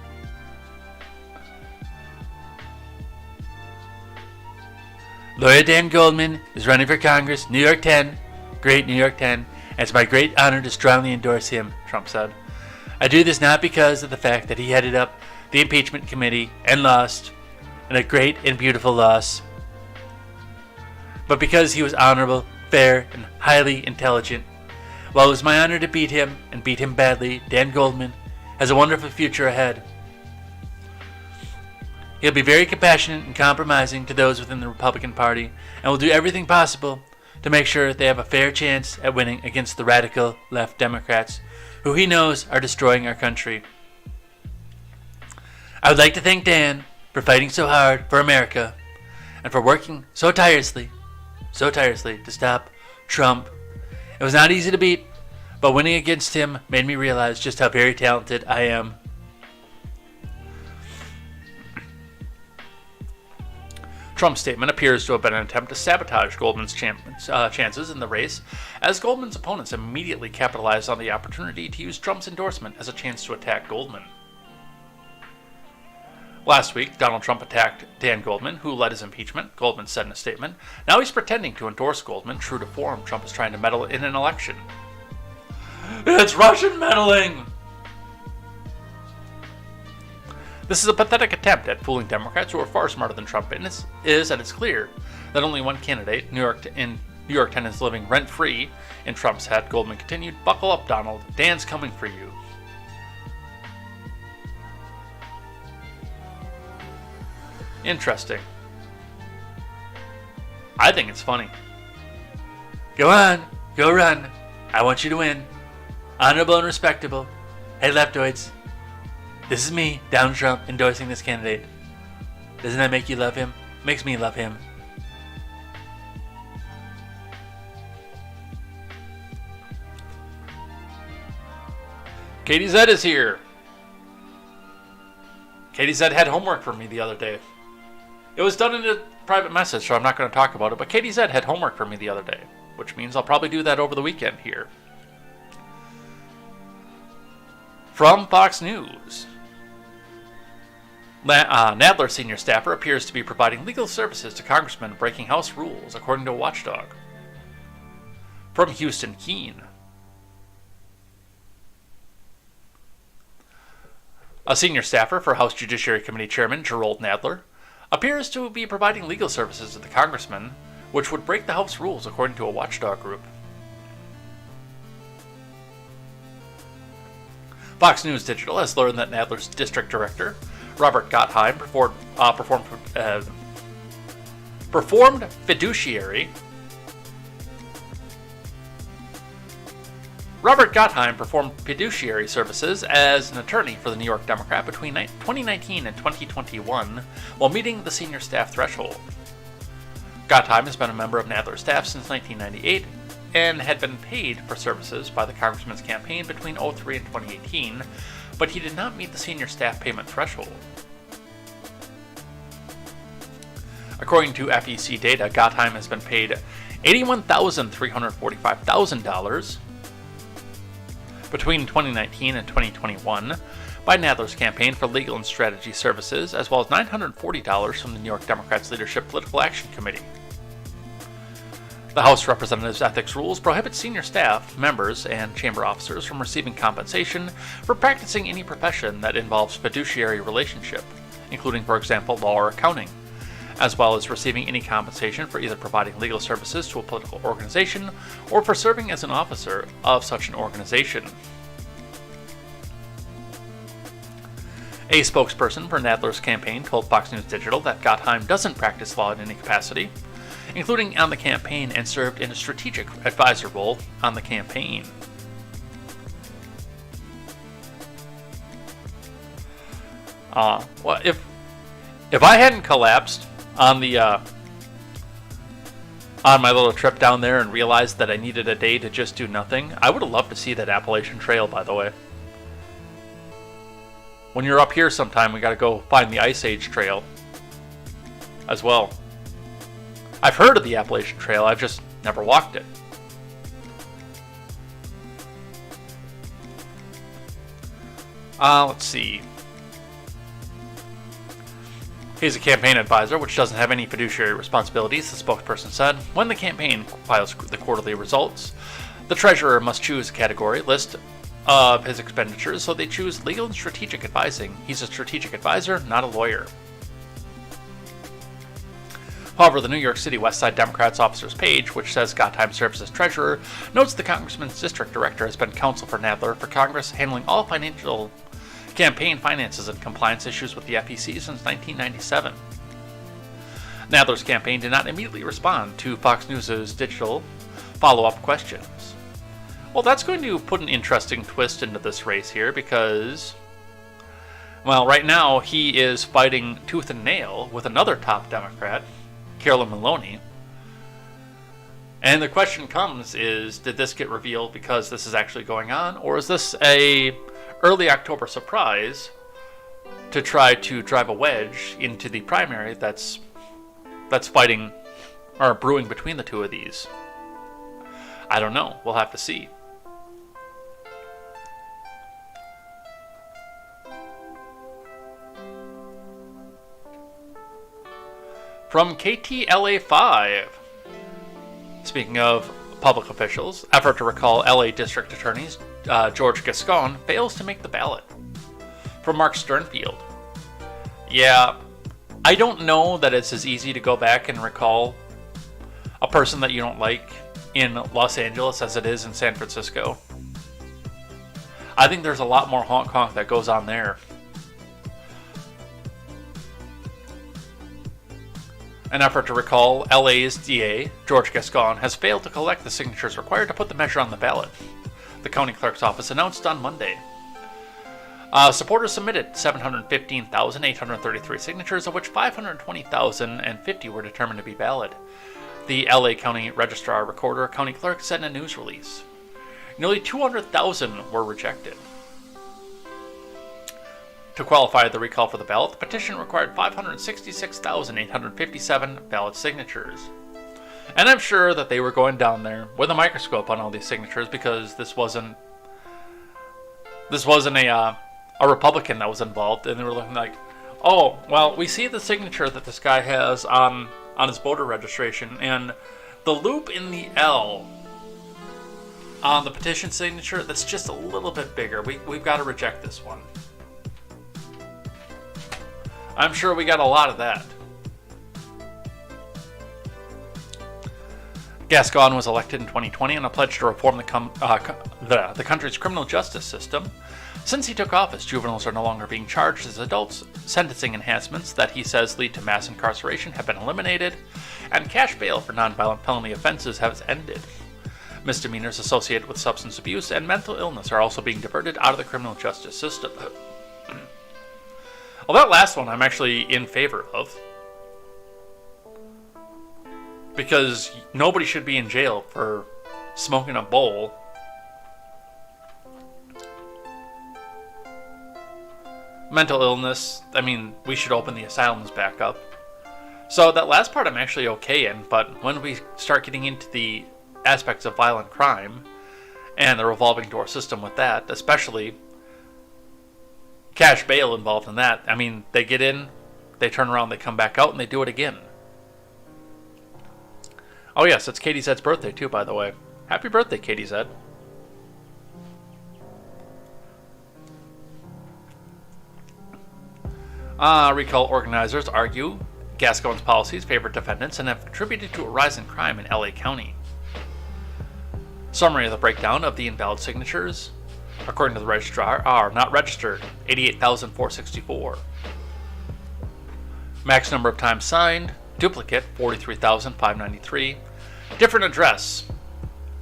Lawyer Dan Goldman is running for Congress, New York 10, great New York 10, and it's my great honor to strongly endorse him, Trump said. I do this not because of the fact that he headed up the impeachment committee and lost, and a great and beautiful loss, but because he was honorable, fair, and highly intelligent. While it was my honor to beat him, and beat him badly, Dan Goldman has a wonderful future ahead. He'll be very compassionate and compromising to those within the Republican Party, and will do everything possible to make sure they have a fair chance at winning against the radical left Democrats, who he knows are destroying our country. I would like to thank Dan for fighting so hard for America, and for working so tirelessly to stop Trump. It was not easy to beat, but winning against him made me realize just how very talented I am. Trump's statement appears to have been an attempt to sabotage Goldman's chances in the race, as Goldman's opponents immediately capitalized on the opportunity to use Trump's endorsement as a chance to attack Goldman. Last week, Donald Trump attacked Dan Goldman, who led his impeachment, Goldman said in a statement. Now he's pretending to endorse Goldman. True to form, Trump is trying to meddle in an election. It's Russian meddling! This is a pathetic attempt at fooling Democrats who are far smarter than Trump, and it's clear that only one candidate, New York 10, is living rent-free in Trump's head. Goldman continued, "Buckle up, Donald. Dan's coming for you." Interesting. I think it's funny. Go on, go run. I want you to win. Honorable and respectable. Hey, leftoids. This is me, Donald Trump, endorsing this candidate. Doesn't that make you love him? Makes me love him. KTZed is here. KTZed had homework for me the other day. It was done in a private message, so I'm not going to talk about it, but KTZed had homework for me the other day, which means I'll probably do that over the weekend here. From Fox News. Nadler senior staffer appears to be providing legal services to congressmen breaking House rules, according to a watchdog. From Houston Keene. A senior staffer for House Judiciary Committee Chairman Gerald Nadler appears to be providing legal services to the congressman, which would break the House rules, according to a watchdog group. Fox News Digital has learned that Nadler's district director, Robert Gottheim, performed fiduciary. Robert Gottheim performed fiduciary services as an attorney for the New York Democrat between 2019 and 2021 while meeting the senior staff threshold. Gottheim has been a member of Nadler's staff since 1998 and had been paid for services by the congressman's campaign between 2003 and 2018, but he did not meet the senior staff payment threshold. According to FEC data, Gottheim has been paid $81,345,000 between 2019 and 2021 by Nadler's campaign for legal and strategy services, as well as $940 from the New York Democrats' Leadership Political Action Committee. The House Representatives' ethics rules prohibit senior staff, members, and chamber officers from receiving compensation for practicing any profession that involves fiduciary relationship, including, for example, law or accounting, as well as receiving any compensation for either providing legal services to a political organization or for serving as an officer of such an organization. A spokesperson for Nadler's campaign told Fox News Digital that Gottheim doesn't practice law in any capacity, including on the campaign, and served in a strategic advisor role on the campaign. Well, if I hadn't collapsed on the on my little trip down there and realized that I needed a day to just do nothing, I would have loved to see that Appalachian Trail, by the way. When you're up here sometime, we got to go find the Ice Age Trail as well. I've heard of the Appalachian Trail, I've just never walked it. Let's see. He's a campaign advisor, which doesn't have any fiduciary responsibilities, the spokesperson said. When the campaign files the quarterly results, the treasurer must choose a category list of his expenditures, so they choose legal and strategic advising. He's a strategic advisor, not a lawyer. However, the New York City West Side Democrats officers page, which says Gottheim serves as treasurer, notes the congressman's district director has been counsel for Nadler for Congress, handling all financial campaign finances and compliance issues with the FEC since 1997. Nadler's campaign did not immediately respond to Fox News' digital follow-up questions. Well, that's going to put an interesting twist into this race here because, well, right now he is fighting tooth and nail with another top Democrat, Carolyn Maloney. And the question comes is, did this get revealed because this is actually going on, or is this a early October surprise to try to drive a wedge into the primary that's fighting or brewing between the two of these? I don't know. We'll have to see. From KTLA 5. Speaking of public officials, effort to recall LA District Attorney George Gascon fails to make the ballot. From Mark Sternfield. Yeah, I don't know that it's as easy to go back and recall a person that you don't like in Los Angeles as it is in San Francisco. I think there's a lot more honk-honk that goes on there. An effort to recall LA's DA, George Gascon, has failed to collect the signatures required to put the measure on the ballot, the county clerk's office announced on Monday. Supporters submitted 715,833 signatures, of which 520,050 were determined to be valid. The LA County Registrar Recorder County Clerk said in a news release. Nearly 200,000 were rejected. To qualify the recall for the ballot, the petition required 566,857 valid signatures. And I'm sure that they were going down there with a microscope on all these signatures because this wasn't a Republican that was involved, and they were looking like, oh, well, we see the signature that this guy has on his voter registration, and the loop in the L on the petition signature, that's just a little bit bigger. We've got to reject this one. I'm sure we got a lot of that. Gascon was elected in 2020 on a pledge to reform the country's criminal justice system. Since he took office, juveniles are no longer being charged as adults. Sentencing enhancements that he says lead to mass incarceration have been eliminated, and cash bail for nonviolent felony offenses has ended. Misdemeanors associated with substance abuse and mental illness are also being diverted out of the criminal justice system. Well, that last one I'm actually in favor of. Because nobody should be in jail for smoking a bowl. Mental illness, I mean, we should open the asylums back up. So that last part I'm actually okay in, but when we start getting into the aspects of violent crime and the revolving door system with that, especially cash bail involved in that, I mean, they get in, they turn around, they come back out, and they do it again. Oh yes, it's KTZed's birthday too, by the way. Happy birthday, KTZed. Recall organizers argue Gascon's policies favor defendants and have contributed to a rise in crime in LA County. Summary of the breakdown of the invalid signatures, according to the registrar, are not registered, 88,464. Max number of times signed, duplicate, 43,593. Different address,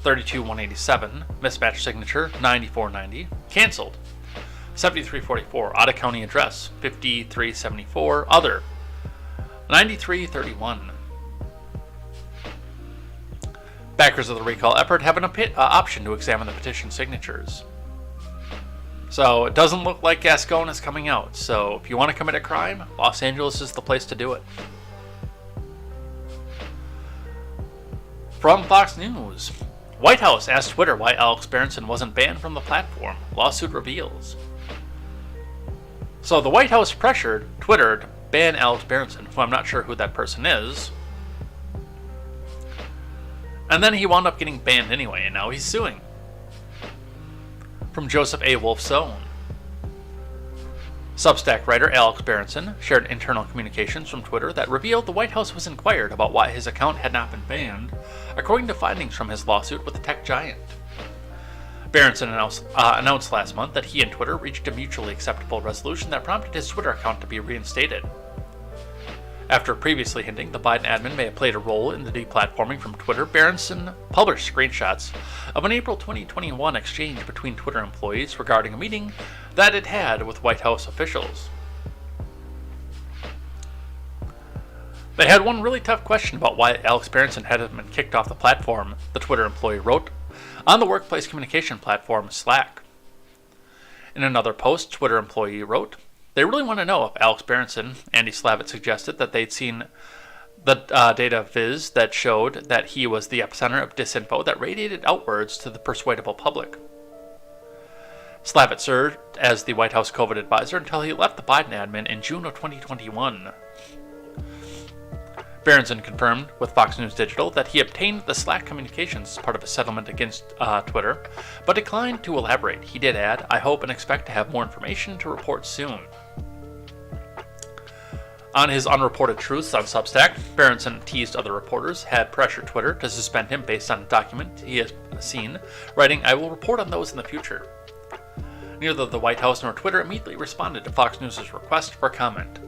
32,187. Mismatched signature, 9490. Cancelled, 7344. Out of county address, 5374. Other, 9331. Backers of the recall effort have an option to examine the petition signatures. So it doesn't look like Gascon is coming out. So if you want to commit a crime, Los Angeles is the place to do it. From Fox News, White House asked Twitter why Alex Berenson wasn't banned from the platform. Lawsuit reveals. So the White House pressured Twitter to ban Alex Berenson, who I'm not sure who that person is. And then he wound up getting banned anyway, and now he's suing. From Joseph A. Wolf's Own. Substack writer Alex Berenson shared internal communications from Twitter that revealed the White House was inquired about why his account had not been banned, according to findings from his lawsuit with the tech giant. Berenson announced last month that he and Twitter reached a mutually acceptable resolution that prompted his Twitter account to be reinstated. After previously hinting the Biden admin may have played a role in the deplatforming from Twitter, Berenson published screenshots of an April 2021 exchange between Twitter employees regarding a meeting that it had with White House officials. They had one really tough question about why Alex Berenson hadn't been kicked off the platform, the Twitter employee wrote, on the workplace communication platform Slack. In another post, Twitter employee wrote, they really want to know if Alex Berenson, Andy Slavitt suggested that they'd seen the data viz that showed that he was the epicenter of disinfo that radiated outwards to the persuadable public. Slavitt served as the White House COVID advisor until he left the Biden admin in June of 2021. Berenson confirmed with Fox News Digital that he obtained the Slack communications as part of a settlement against Twitter, but declined to elaborate. He did add, I hope and expect to have more information to report soon. On his unreported truths on Substack, Berenson teased other reporters had pressured Twitter to suspend him based on a document he has seen, writing, I will report on those in the future. Neither the White House nor Twitter immediately responded to Fox News' request for comment.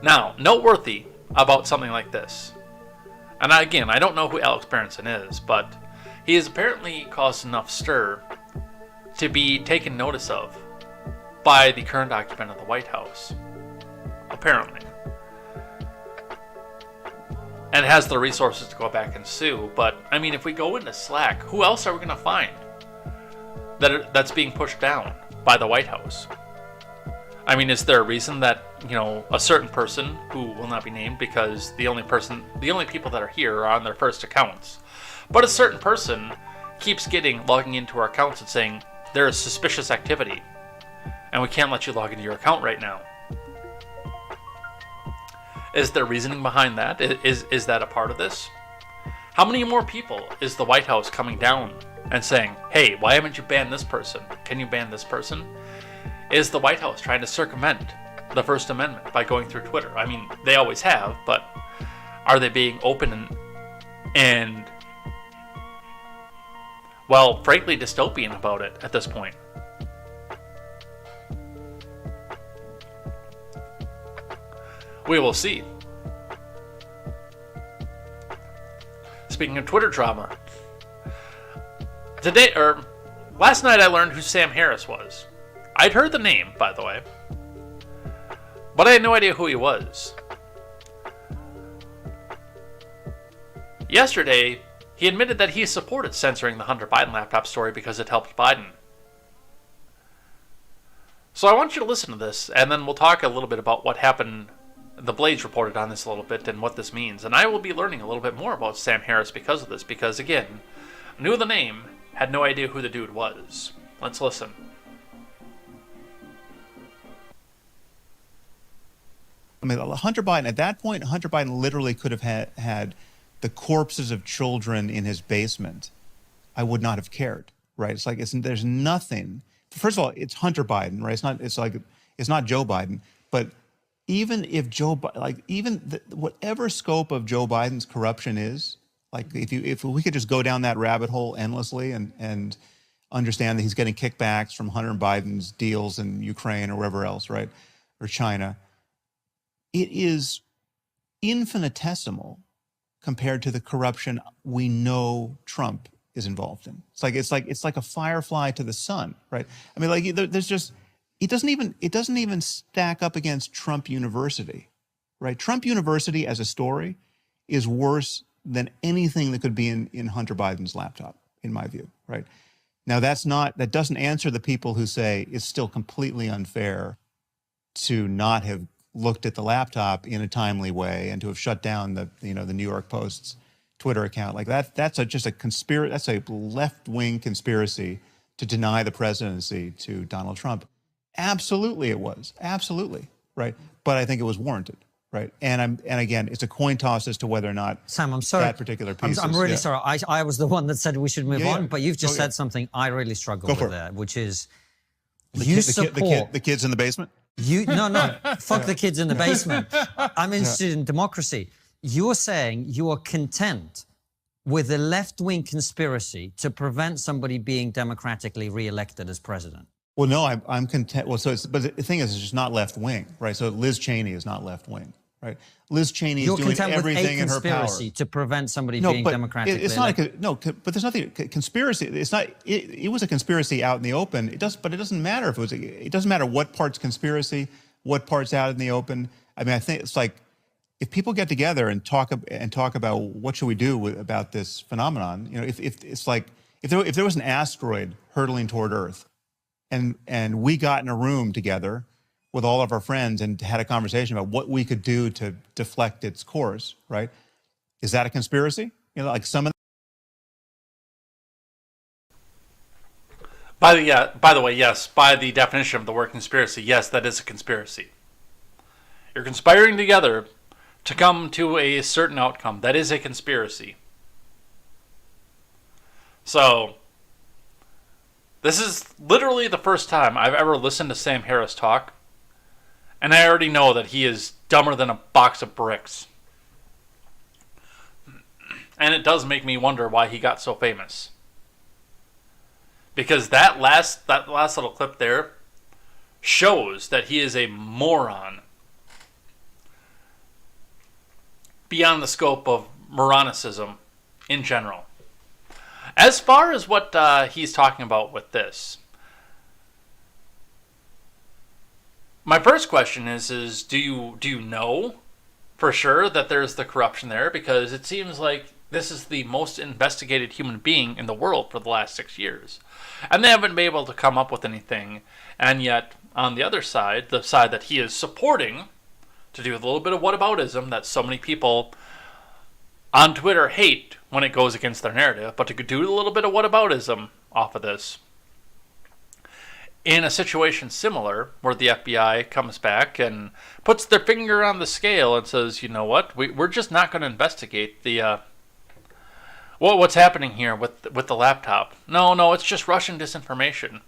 Now, noteworthy about something like this, and again, I don't know who Alex Berenson is, but he has apparently caused enough stir to be taken notice of by the current occupant of the White House, apparently, and has the resources to go back and sue. But I mean, if we go into Slack, who else are we going to find that's being pushed down by the White House? I mean, is there a reason that, a certain person who will not be named because the only people that are here are on their first accounts, but a certain person keeps logging into our accounts and saying there is suspicious activity and we can't let you log into your account right now? Is there reasoning behind that? Is that a part of this? How many more people is the White House coming down and saying, hey, why haven't you banned this person? Can you ban this person? Is the White House trying to circumvent the First Amendment by going through Twitter? I mean, they always have, but are they being open and well, frankly, dystopian about it at this point? We will see. Speaking of Twitter drama, last night I learned who Sam Harris was. I'd heard the name, by the way, but I had no idea who he was. Yesterday, he admitted that he supported censoring the Hunter Biden laptop story because it helped Biden. So I want you to listen to this, and then we'll talk a little bit about what happened the Blades reported on this a little bit and what this means. And I will be learning a little bit more about Sam Harris because of this. Because, again, knew the name, had no idea who the dude was. Let's listen. I mean, Hunter Biden, at that point, Hunter Biden literally could have had the corpses of children in his basement. I would not have cared, right? It's like, there's nothing. First of all, it's Hunter Biden, right? It's not Joe Biden. But even if whatever scope of Joe Biden's corruption is, like if we could just go down that rabbit hole endlessly and understand that he's getting kickbacks from Hunter Biden's deals in Ukraine or wherever else, right? Or China. It is infinitesimal compared to the corruption we know Trump is involved in. It's like a firefly to the sun, right? I mean, like there's just it doesn't even stack up against Trump University, right? Trump University as a story is worse than anything that could be in Hunter Biden's laptop, in my view, right? Now that doesn't answer the people who say it's still completely unfair to not have looked at the laptop in a timely way and to have shut down the New York Post's Twitter account. Like that's a left-wing conspiracy to deny the presidency to Donald Trump. Absolutely it was. Absolutely, right? But I think it was warranted, right? And again, it's a coin toss as to whether or not Sam, I'm sorry. That particular piece I'm really sorry. I was the one that said we should move on, but you've just said something I really struggle with there, which is the kids in the basement? Fuck the kids in the basement. I'm interested in democracy. You're saying you are content with a left-wing conspiracy to prevent somebody being democratically re-elected as president. Well, no, I'm content. Well, but the thing is, it's just not left-wing, right? So Liz Cheney is not left-wing, right? Liz Cheney is doing everything in her power. You're content with a conspiracy to prevent somebody being democratically elected. But there's nothing. Conspiracy. It's not. It was a conspiracy out in the open. But it doesn't matter if it was. It doesn't matter what part's conspiracy, what part's out in the open. I mean, I think it's like if people get together and talk about what should we do about this phenomenon. If there was an asteroid hurtling toward Earth, and we got in a room together with all of our friends and had a conversation about what we could do to deflect its course, right? Is that a conspiracy? Like some of By the way, yes, by the definition of the word conspiracy, yes, that is a conspiracy. You're conspiring together to come to a certain outcome. That is a conspiracy. So, this is literally the first time I've ever listened to Sam Harris talk, and I already know that he is dumber than a box of bricks. And it does make me wonder why he got so famous. Because that last little clip there shows that he is a moron beyond the scope of moronicism in general. As far as what he's talking about with this, my first question is do you know for sure that there's the corruption there? Because it seems like this is the most investigated human being in the world for the last 6 years. And they haven't been able to come up with anything. And yet, on the other side, the side that he is supporting, to do a little bit of whataboutism that so many people on Twitter hate when it goes against their narrative, but to do a little bit of whataboutism off of this. In a situation similar, where the FBI comes back and puts their finger on the scale and says, you know what, we're just not going to investigate the what's happening here with the laptop. No, it's just Russian disinformation.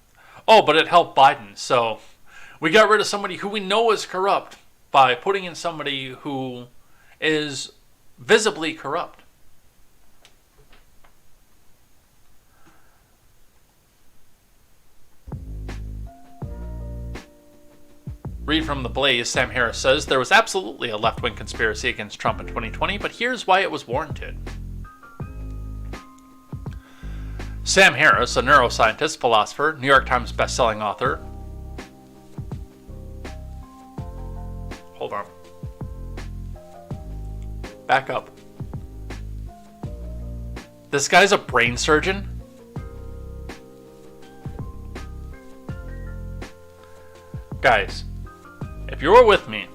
Oh, but it helped Biden, so we got rid of somebody who we know is corrupt by putting in somebody who is visibly corrupt. Read from The Blaze, Sam Harris says, there was absolutely a left-wing conspiracy against Trump in 2020, but here's why it was warranted. Sam Harris, a neuroscientist, philosopher, New York Times bestselling author. Hold on. Back up. This guy's a brain surgeon? Guys, if you're with me,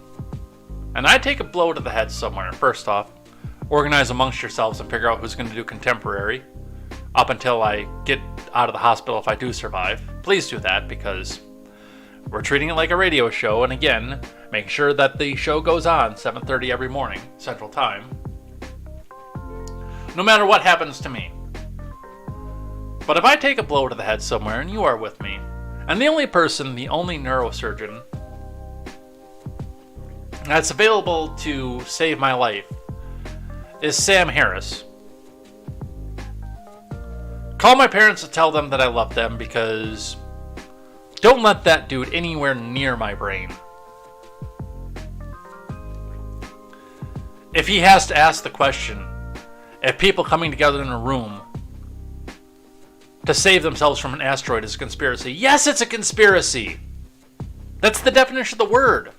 and I take a blow to the head somewhere, first off, organize amongst yourselves and figure out who's going to do contemporary up until I get out of the hospital if I do survive. Please do that, because we're treating it like a radio show, and again, make sure that the show goes on 7:30 every morning, Central Time, no matter what happens to me. But if I take a blow to the head somewhere and you are with me, and the only neurosurgeon that's available to save my life is Sam Harris, call my parents to tell them that I love them, because don't let that dude anywhere near my brain. If he has to ask the question, if people coming together in a room to save themselves from an asteroid is a conspiracy, yes, it's a conspiracy. That's the definition of the word.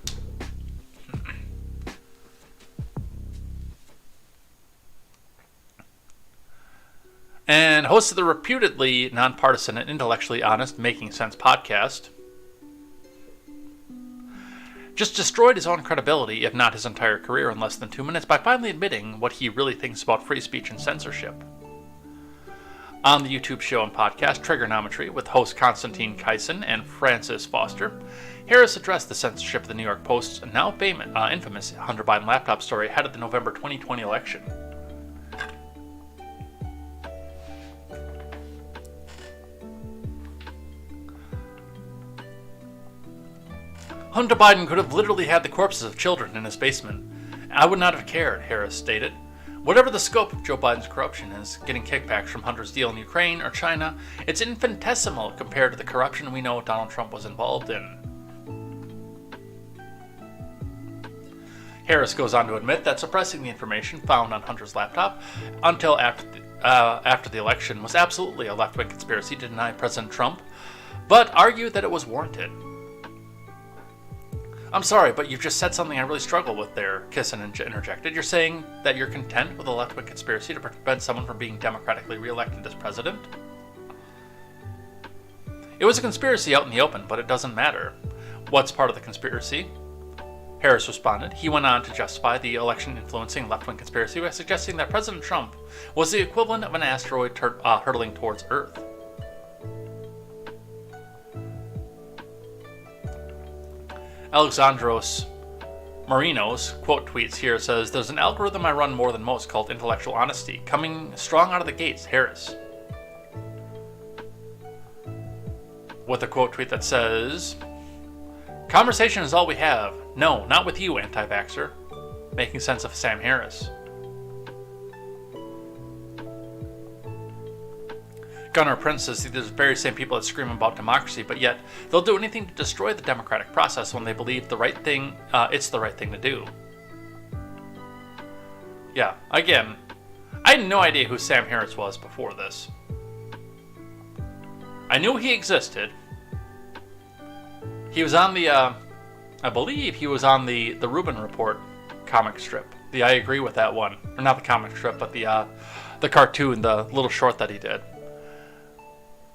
And host of the reputedly nonpartisan and intellectually honest Making Sense podcast, just destroyed his own credibility, if not his entire career, in less than 2 minutes by finally admitting what he really thinks about free speech and censorship. On the YouTube show and podcast Trigonometry with host Konstantin Kysin and Francis Foster, Harris addressed the censorship of the New York Post's now infamous Hunter Biden laptop story ahead of the November 2020 election. Hunter Biden could have literally had the corpses of children in his basement. I would not have cared, Harris stated. Whatever the scope of Joe Biden's corruption is, getting kickbacks from Hunter's deal in Ukraine or China, it's infinitesimal compared to the corruption we know Donald Trump was involved in. Harris goes on to admit that suppressing the information found on Hunter's laptop until after the election was absolutely a left-wing conspiracy to deny President Trump, but argued that it was warranted. I'm sorry, but you've just said something I really struggle with there, Kissin interjected. You're saying that you're content with a left-wing conspiracy to prevent someone from being democratically reelected as president? It was a conspiracy out in the open, but it doesn't matter. What's part of the conspiracy? Harris responded. He went on to justify the election-influencing left-wing conspiracy by suggesting that President Trump was the equivalent of an asteroid hurtling towards Earth. Alexandros Marinos quote tweets here says, "There's an algorithm I run more than most called intellectual honesty, coming strong out of the gates, Harris." With a quote tweet that says, "Conversation is all we have. No, not with you, anti-vaxxer." Making sense of Sam Harris. Gunnar Prince says these are the very same people that scream about democracy, but yet they'll do anything to destroy the democratic process when they believe it's the right thing to do. Yeah, again, I had no idea who Sam Harris was before this. I knew he existed. He was on the, I believe he was on the Rubin Report comic strip. I agree with that one. Or not the comic strip, but the cartoon, the little short that he did.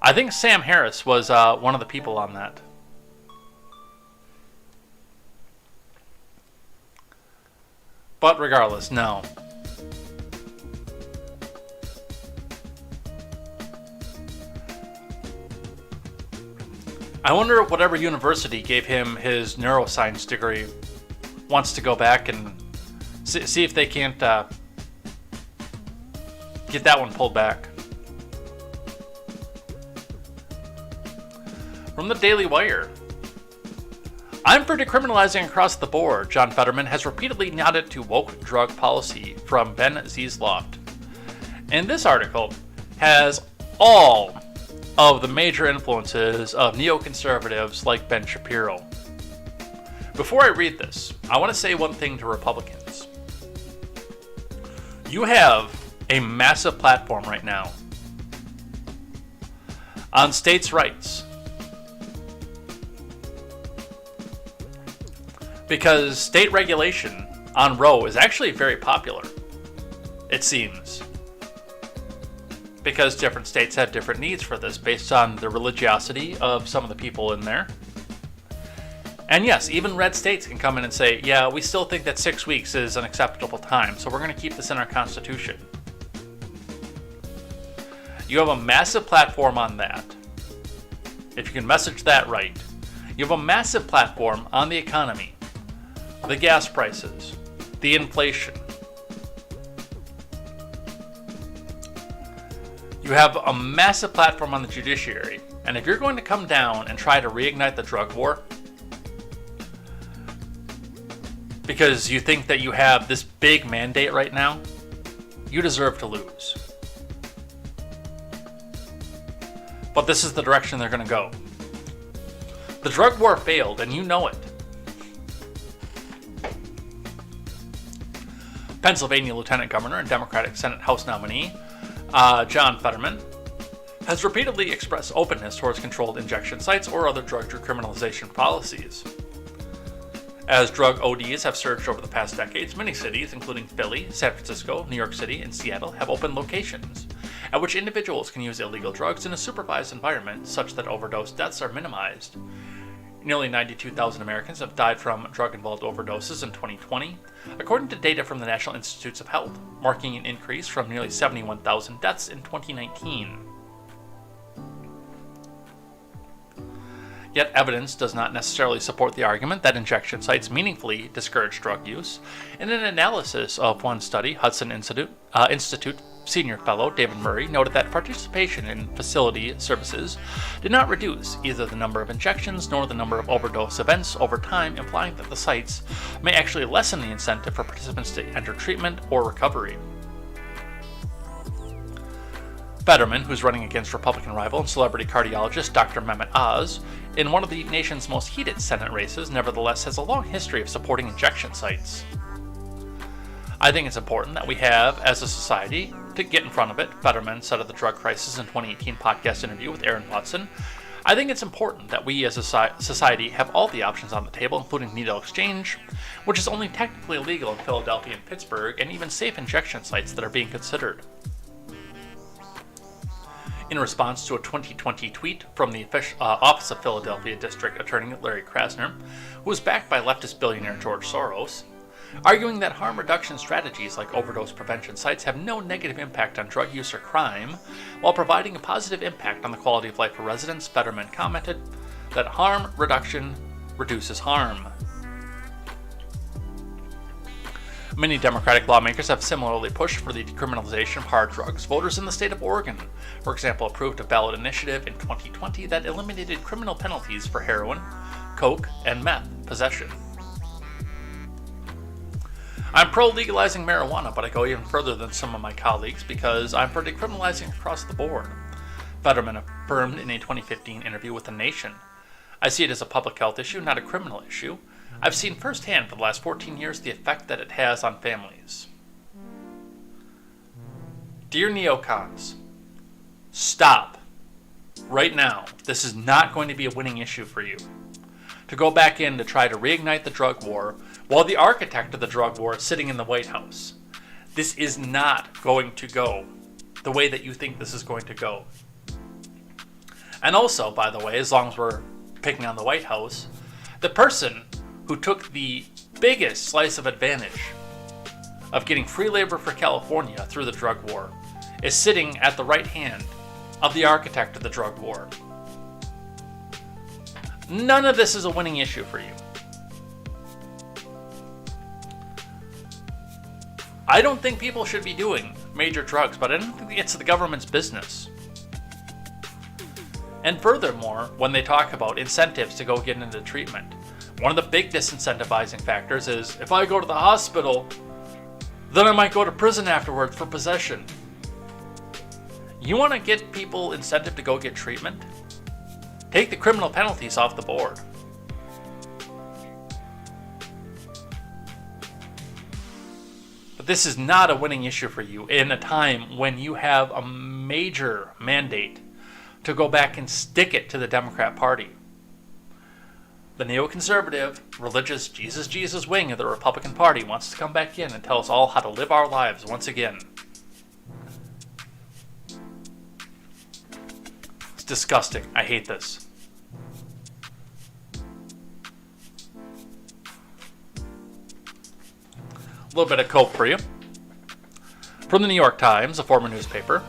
I think Sam Harris was one of the people on that. But regardless, no. I wonder if whatever university gave him his neuroscience degree wants to go back and see if they can't get that one pulled back. From the Daily Wire. I'm for decriminalizing across the board. John Fetterman has repeatedly nodded to woke drug policy from Ben Ziesloft. And this article has all of the major influences of neoconservatives like Ben Shapiro. Before I read this, I want to say one thing to Republicans. You have a massive platform right now on states' rights. Because state regulation on Roe is actually very popular, it seems. Because different states have different needs for this based on the religiosity of some of the people in there. And yes, even red states can come in and say, yeah, we still think that 6 weeks is an acceptable time, so we're going to keep this in our Constitution. You have a massive platform on that. If you can message that right. You have a massive platform on the economy, the gas prices, the inflation. You have a massive platform on the judiciary, and if you're going to come down and try to reignite the drug war, because you think that you have this big mandate right now, you deserve to lose. But this is the direction they're going to go. The drug war failed, and you know it. Pennsylvania Lieutenant Governor and Democratic Senate House nominee John Fetterman has repeatedly expressed openness towards controlled injection sites or other drug decriminalization policies. As drug ODs have surged over the past decades, many cities, including Philly, San Francisco, New York City, and Seattle, have opened locations at which individuals can use illegal drugs in a supervised environment such that overdose deaths are minimized. Nearly 92,000 Americans have died from drug-involved overdoses in 2020, according to data from the National Institutes of Health, marking an increase from nearly 71,000 deaths in 2019. Yet evidence does not necessarily support the argument that injection sites meaningfully discourage drug use. In an analysis of one study, Hudson Institute senior fellow David Murray noted that participation in facility services did not reduce either the number of injections nor the number of overdose events over time, implying that the sites may actually lessen the incentive for participants to enter treatment or recovery. Fetterman, who's running against Republican rival and celebrity cardiologist Dr. Mehmet Oz in one of the nation's most heated Senate races, nevertheless has a long history of supporting injection sites. I think it's important that we have, as a society, to get in front of it, Fetterman said of the drug crisis in 2018 podcast interview with Aaron Watson. I think it's important that we as a society have all the options on the table, including needle exchange, which is only technically illegal in Philadelphia and Pittsburgh, and even safe injection sites that are being considered. In response to a 2020 tweet from the Office of Philadelphia District Attorney Larry Krasner, who was backed by leftist billionaire George Soros, arguing that harm reduction strategies like overdose prevention sites have no negative impact on drug use or crime, while providing a positive impact on the quality of life for residents, Fetterman commented that harm reduction reduces harm. Many Democratic lawmakers have similarly pushed for the decriminalization of hard drugs. Voters in the state of Oregon, for example, approved a ballot initiative in 2020 that eliminated criminal penalties for heroin, coke, and meth possession. I'm pro-legalizing marijuana, but I go even further than some of my colleagues because I'm for decriminalizing across the board, Fetterman affirmed in a 2015 interview with The Nation. I see it as a public health issue, not a criminal issue. I've seen firsthand for the last 14 years the effect that it has on families. Dear neocons, stop. Right now, this is not going to be a winning issue for you. To go back in to try to reignite the drug war while the architect of the drug war is sitting in the White House. This is not going to go the way that you think this is going to go. And also, by the way, as long as we're picking on the White House, the person who took the biggest slice of advantage of getting free labor for California through the drug war is sitting at the right hand of the architect of the drug war. None of this is a winning issue for you. I don't think people should be doing major drugs, but I don't think it's the government's business. And furthermore, when they talk about incentives to go get into treatment, one of the big disincentivizing factors is if I go to the hospital, then I might go to prison afterwards for possession. You want to get people incentive to go get treatment? Take the criminal penalties off the board. But this is not a winning issue for you in a time when you have a major mandate to go back and stick it to the Democrat Party. The neoconservative, religious Jesus wing of the Republican Party wants to come back in and tell us all how to live our lives once again. It's disgusting. I hate this. A little bit of Coke for you. From the New York Times, a former newspaper.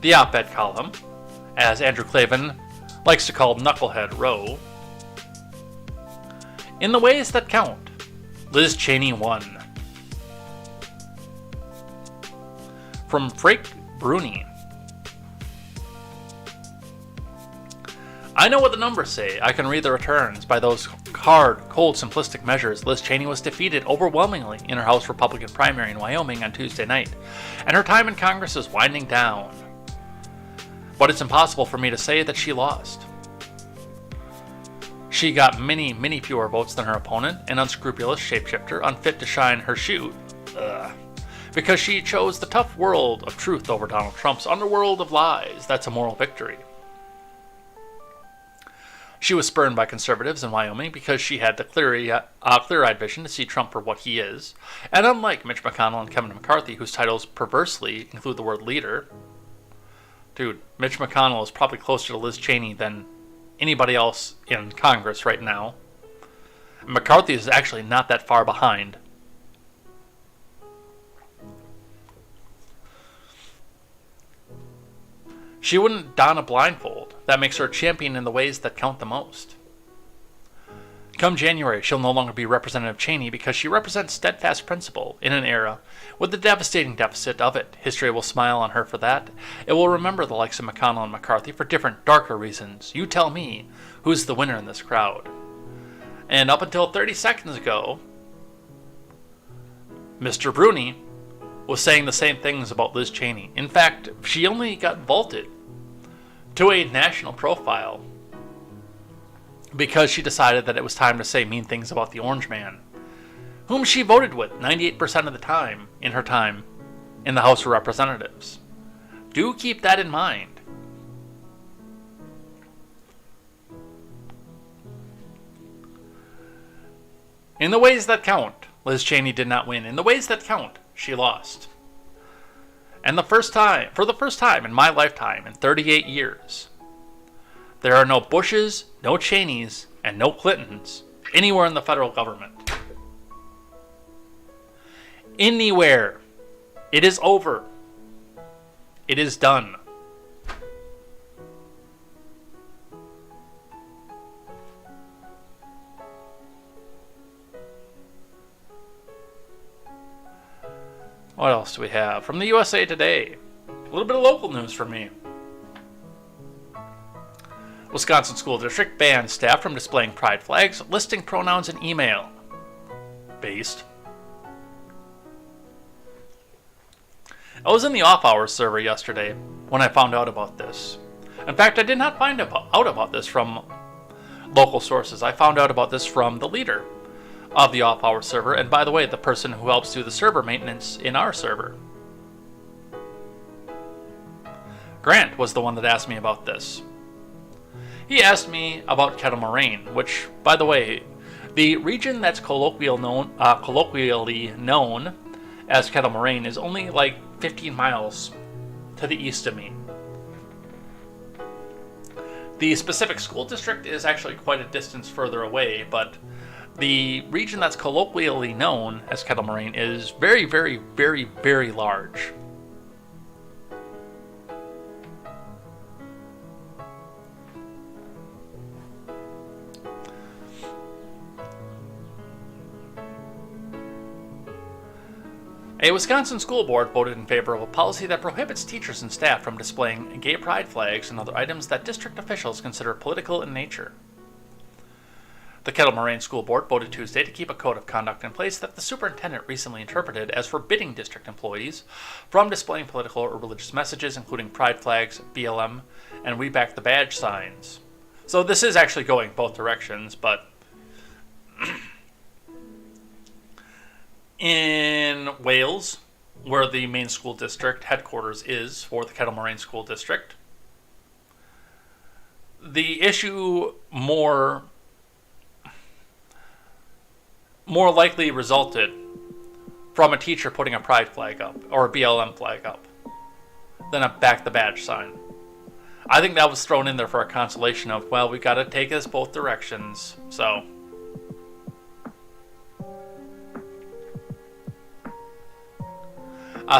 The op-ed column, as Andrew Klavan likes to call Knucklehead Row. In the ways that count, Liz Cheney won. From Frank Bruni. I know what the numbers say. I can read the returns. By those hard, cold, simplistic measures, Liz Cheney was defeated overwhelmingly in her House Republican primary in Wyoming on Tuesday night, and her time in Congress is winding down. But it's impossible for me to say that she lost. She got many, many fewer votes than her opponent, an unscrupulous shapeshifter, unfit to shine her shoe, because she chose the tough world of truth over Donald Trump's underworld of lies. That's a moral victory. She was spurned by conservatives in Wyoming because she had the clear-eyed vision to see Trump for what he is, and unlike Mitch McConnell and Kevin McCarthy, whose titles perversely include the word leader, dude, Mitch McConnell is probably closer to Liz Cheney than anybody else in Congress right now. McCarthy is actually not that far behind. She wouldn't don a blindfold. That makes her a champion in the ways that count the most. Come January, she'll no longer be Representative Cheney because she represents steadfast principle in an era with the devastating deficit of it. History will smile on her for that. It will remember the likes of McConnell and McCarthy for different, darker reasons. You tell me, who's the winner in this crowd? And up until 30 seconds ago, Mr. Bruni was saying the same things about Liz Cheney. In fact, she only got vaulted to a national profile because she decided that it was time to say mean things about the Orange Man, whom she voted with 98% of the time in her time in the House of Representatives. Do keep that in mind. In the ways that count, Liz Cheney did not win. In the ways that count, she lost. And for the first time in my lifetime, in 38 years, there are no Bushes, no Cheneys, and no Clintons anywhere in the federal government. Anywhere. It is over. It is done. What else do we have? From the USA Today, a little bit of local news for me. Wisconsin School District bans staff from displaying pride flags, listing pronouns in email. Based. I was in the off-hours server yesterday when I found out about this. In fact, I did not find out about this from local sources. I found out about this from the leader of the off-hours server, and by the way, the person who helps do the server maintenance in our server. Grant was the one that asked me about this. He asked me about Kettle Moraine, which, by the way, the region that's colloquially known as Kettle Moraine is only like 15 miles to the east of me. The specific school district is actually quite a distance further away, but the region that's colloquially known as Kettle Moraine is very, very, very, very large. A Wisconsin school board voted in favor of a policy that prohibits teachers and staff from displaying gay pride flags and other items that district officials consider political in nature. The Kettle Moraine School Board voted Tuesday to keep a code of conduct in place that the superintendent recently interpreted as forbidding district employees from displaying political or religious messages, including pride flags, BLM, and We Back the Badge signs. So this is actually going both directions, but in Wales, where the main school district headquarters is for the Kettle Moraine School District, the issue more likely resulted from a teacher putting a pride flag up or a BLM flag up than a back the badge sign. I think that was thrown in there for a consolation of, well, we got to take this both directions. So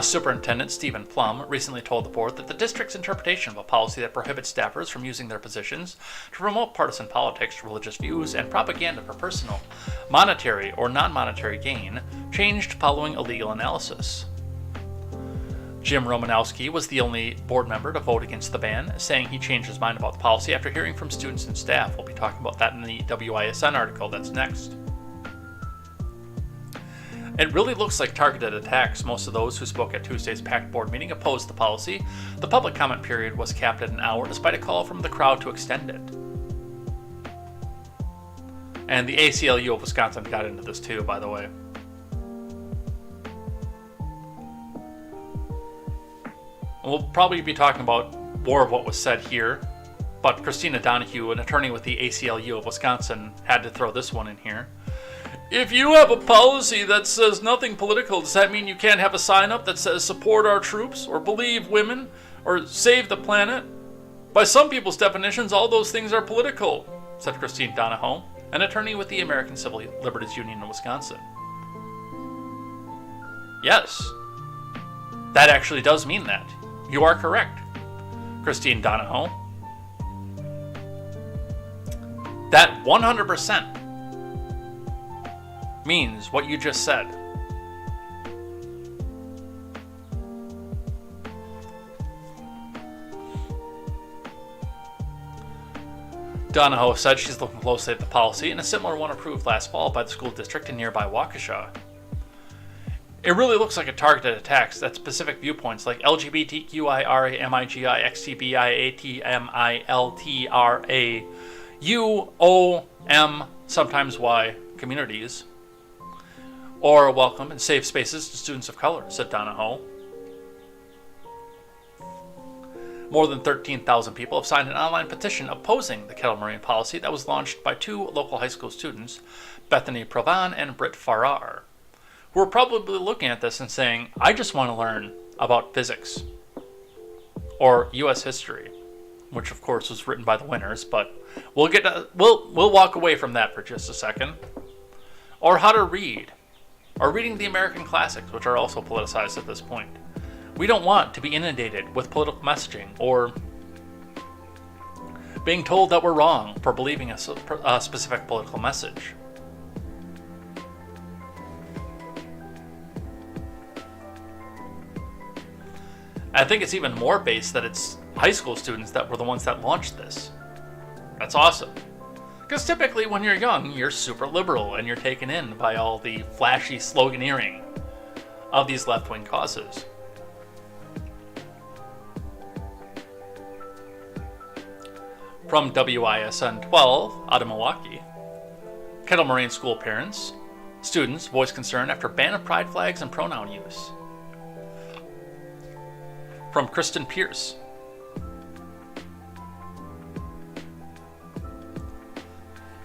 Superintendent Stephen Plum recently told the board that the district's interpretation of a policy that prohibits staffers from using their positions to promote partisan politics, religious views, and propaganda for personal, monetary, or non-monetary gain changed following a legal analysis. Jim Romanowski was the only board member to vote against the ban, saying he changed his mind about the policy after hearing from students and staff. We'll be talking about that in the WISN article that's next. It really looks like targeted attacks. Most of those who spoke at Tuesday's packed board meeting opposed the policy. The public comment period was capped at an hour despite a call from the crowd to extend it. And the ACLU of Wisconsin got into this too, by the way. We'll probably be talking about more of what was said here, but Christina Donahue, an attorney with the ACLU of Wisconsin, had to throw this one in here. If you have a policy that says nothing political, does that mean you can't have a sign up that says support our troops, or believe women, or save the planet? By some people's definitions, all those things are political, said Christine Donahoe, an attorney with the American Civil Liberties Union in Wisconsin. Yes, that actually does mean that. You are correct, Christine Donahoe. That 100% means what you just said. Donahoe said she's looking closely at the policy and a similar one approved last fall by the school district in nearby Waukesha. It really looks like a targeted attacks at specific viewpoints like LGBTQIRA, MIGI, XTBI, ATMILTRA, UOM, sometimes Y communities, or welcome and safe spaces to students of color, said Donahoe. More than 13,000 people have signed an online petition opposing the Kettle Moraine policy that was launched by two local high school students, Bethany Provan and Britt Farrar, who are probably looking at this and saying, I just want to learn about physics or U.S. history, which of course was written by the winners, but we'll walk away from that for just a second. Or how to read, or reading the American classics, which are also politicized at this point. We don't want to be inundated with political messaging or being told that we're wrong for believing a specific political message. I think it's even more based that it's high school students that were the ones that launched this. That's awesome. Because typically when you're young, you're super liberal and you're taken in by all the flashy sloganeering of these left-wing causes. From WISN 12 out of Milwaukee, Kettle Moraine school parents, students voice concern after ban of pride flags and pronoun use. From Kristen Pierce,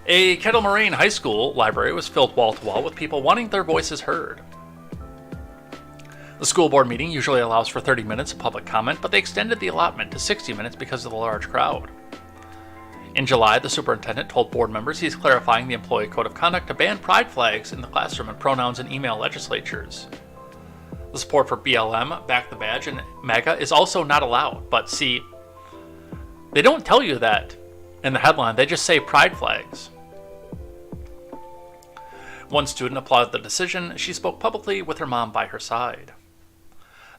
a Kettle Moraine high school library was filled wall to wall with people wanting their voices heard. The school board meeting usually allows for 30 minutes of public comment, but they extended the allotment to 60 minutes because of the large crowd. In July, the superintendent told board members he's clarifying the employee code of conduct to ban pride flags in the classroom and pronouns in email legislatures. The support for BLM, Back the Badge, and MAGA is also not allowed, but see, they don't tell you that in the headline, they just say pride flags. One student applauded the decision. She spoke publicly with her mom by her side.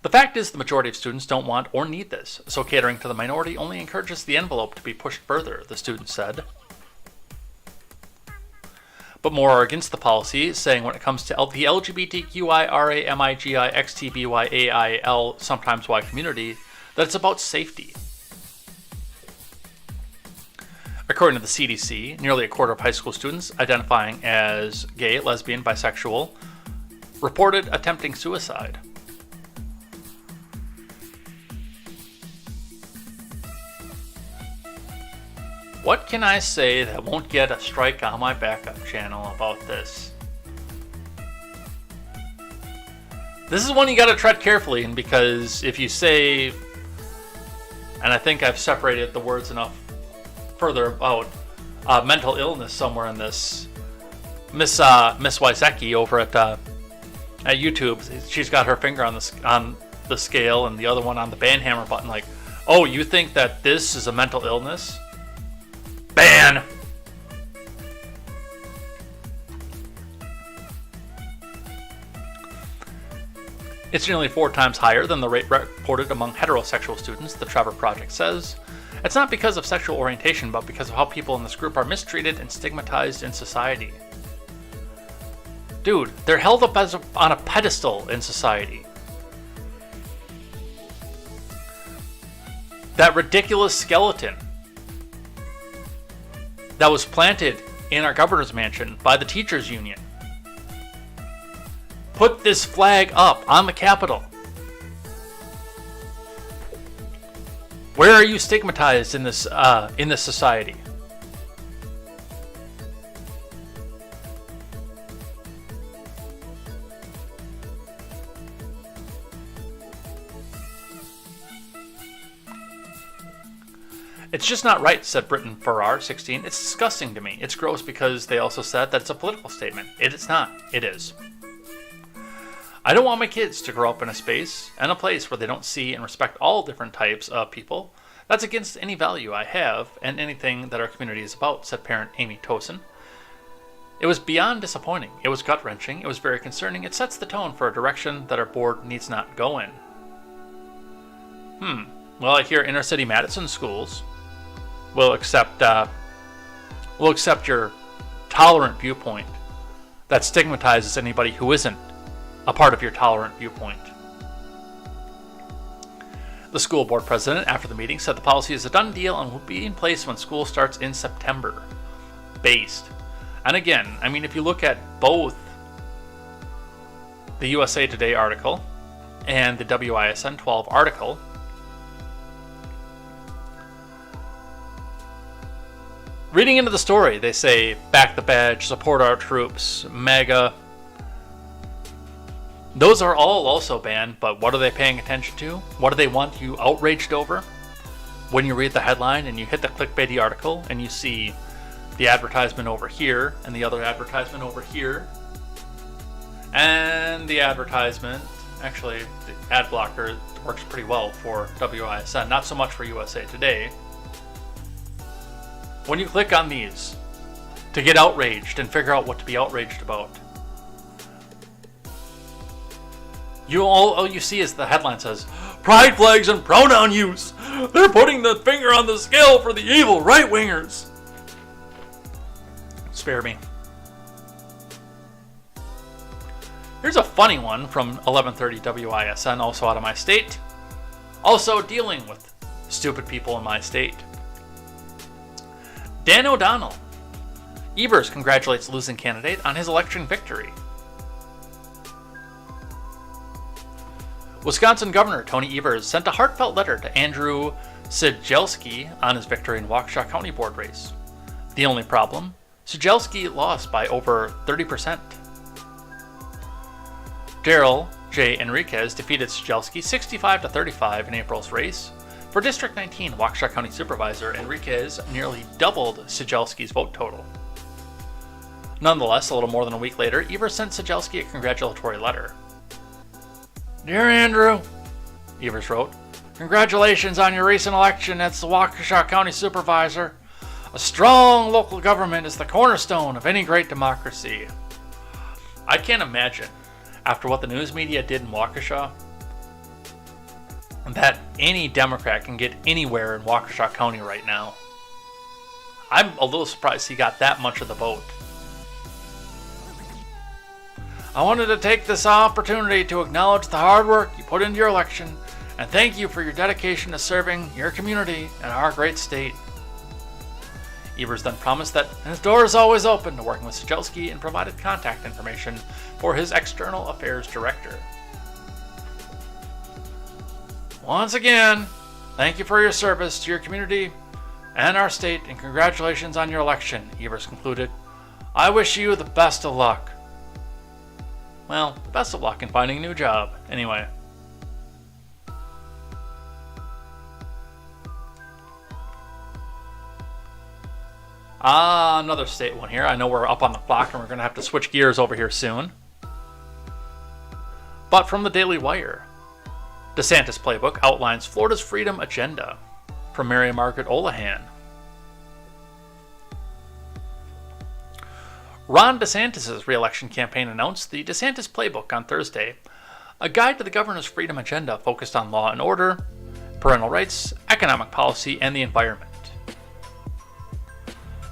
The fact is the majority of students don't want or need this, so catering to the minority only encourages the envelope to be pushed further, the student said. But more are against the policy, saying when it comes to the LGBTQIRA, MIGI, XTBYAIL, sometimes Y community, that it's about safety. According to the CDC, nearly a quarter of high school students identifying as gay, lesbian, bisexual reported attempting suicide. What can I say that won't get a strike on my backup channel about this? This is one you gotta tread carefully in, because if you say, and I think I've separated the words enough further about mental illness somewhere in this, Miss Wysecki over at at YouTube. She's got her finger on the scale and the other one on the banhammer button. Like, oh, you think that this is a mental illness? Ban! It's nearly 4 times higher than the rate reported among heterosexual students, the Trevor Project says. It's not because of sexual orientation, but because of how people in this group are mistreated and stigmatized in society. Dude, they're held up on a pedestal in society. That ridiculous skeleton that was planted in our governor's mansion by the teachers union. Put this flag up on the Capitol. Where are you stigmatized in this society? It's just not right, said Britton Farrar, 16. It's disgusting to me. It's gross because they also said that it's a political statement. It's not. It is. I don't want my kids to grow up in a space and a place where they don't see and respect all different types of people. That's against any value I have and anything that our community is about, said parent Amy Tosin. It was beyond disappointing. It was gut-wrenching. It was very concerning. It sets the tone for a direction that our board needs not go in. Well, I hear inner city Madison schools will accept your tolerant viewpoint that stigmatizes anybody who isn't a part of your tolerant viewpoint. The school board president, after the meeting, said the policy is a done deal and will be in place when school starts in September. Based. And again, I mean, if you look at both the USA Today article and the WISN 12 article, reading into the story, they say, back the badge, support our troops, MAGA. Those are all also banned, but what are they paying attention to? What do they want you outraged over? When you read the headline and you hit the clickbaity article and you see the advertisement over here and the other advertisement over here, and the advertisement, actually the ad blocker works pretty well for WISN, not so much for USA Today. When you click on these to get outraged and figure out what to be outraged about, all you see is the headline says, pride flags and pronoun use. They're putting the finger on the scale for the evil right-wingers. Spare me. Here's a funny one from 1130 WISN, also out of my state. Also dealing with stupid people in my state. Dan O'Donnell. Evers congratulates losing candidate on his election victory. Wisconsin Governor Tony Evers sent a heartfelt letter to Andrew Sigelski on his victory in Waukesha County board race. The only problem? Sigelski lost by over 30%. Daryl J. Enriquez defeated Sigelski 65-35 in April's race. For District 19 Waukesha County Supervisor, Enriquez nearly doubled Sigelski's vote total. Nonetheless, a little more than a week later, Evers sent Sigelski a congratulatory letter. Dear Andrew, Evers wrote, congratulations on your recent election as the Waukesha County Supervisor. A strong local government is the cornerstone of any great democracy. I can't imagine, after what the news media did in Waukesha, that any Democrat can get anywhere in Waukesha County right now. I'm a little surprised he got that much of the vote. I wanted to take this opportunity to acknowledge the hard work you put into your election and thank you for your dedication to serving your community and our great state. Evers then promised that his door is always open to working with Sigelski and provided contact information for his External Affairs Director. Once again, thank you for your service to your community and our state, and congratulations on your election, Evers concluded. I wish you the best of luck. Well, best of luck in finding a new job, anyway. Another state one here. I know we're up on the clock and we're going to have to switch gears over here soon. But from the Daily Wire, DeSantis playbook outlines Florida's freedom agenda, from Mary Margaret Olahan. Ron DeSantis' re-election campaign announced the DeSantis playbook on Thursday, a guide to the governor's freedom agenda focused on law and order, parental rights, economic policy, and the environment.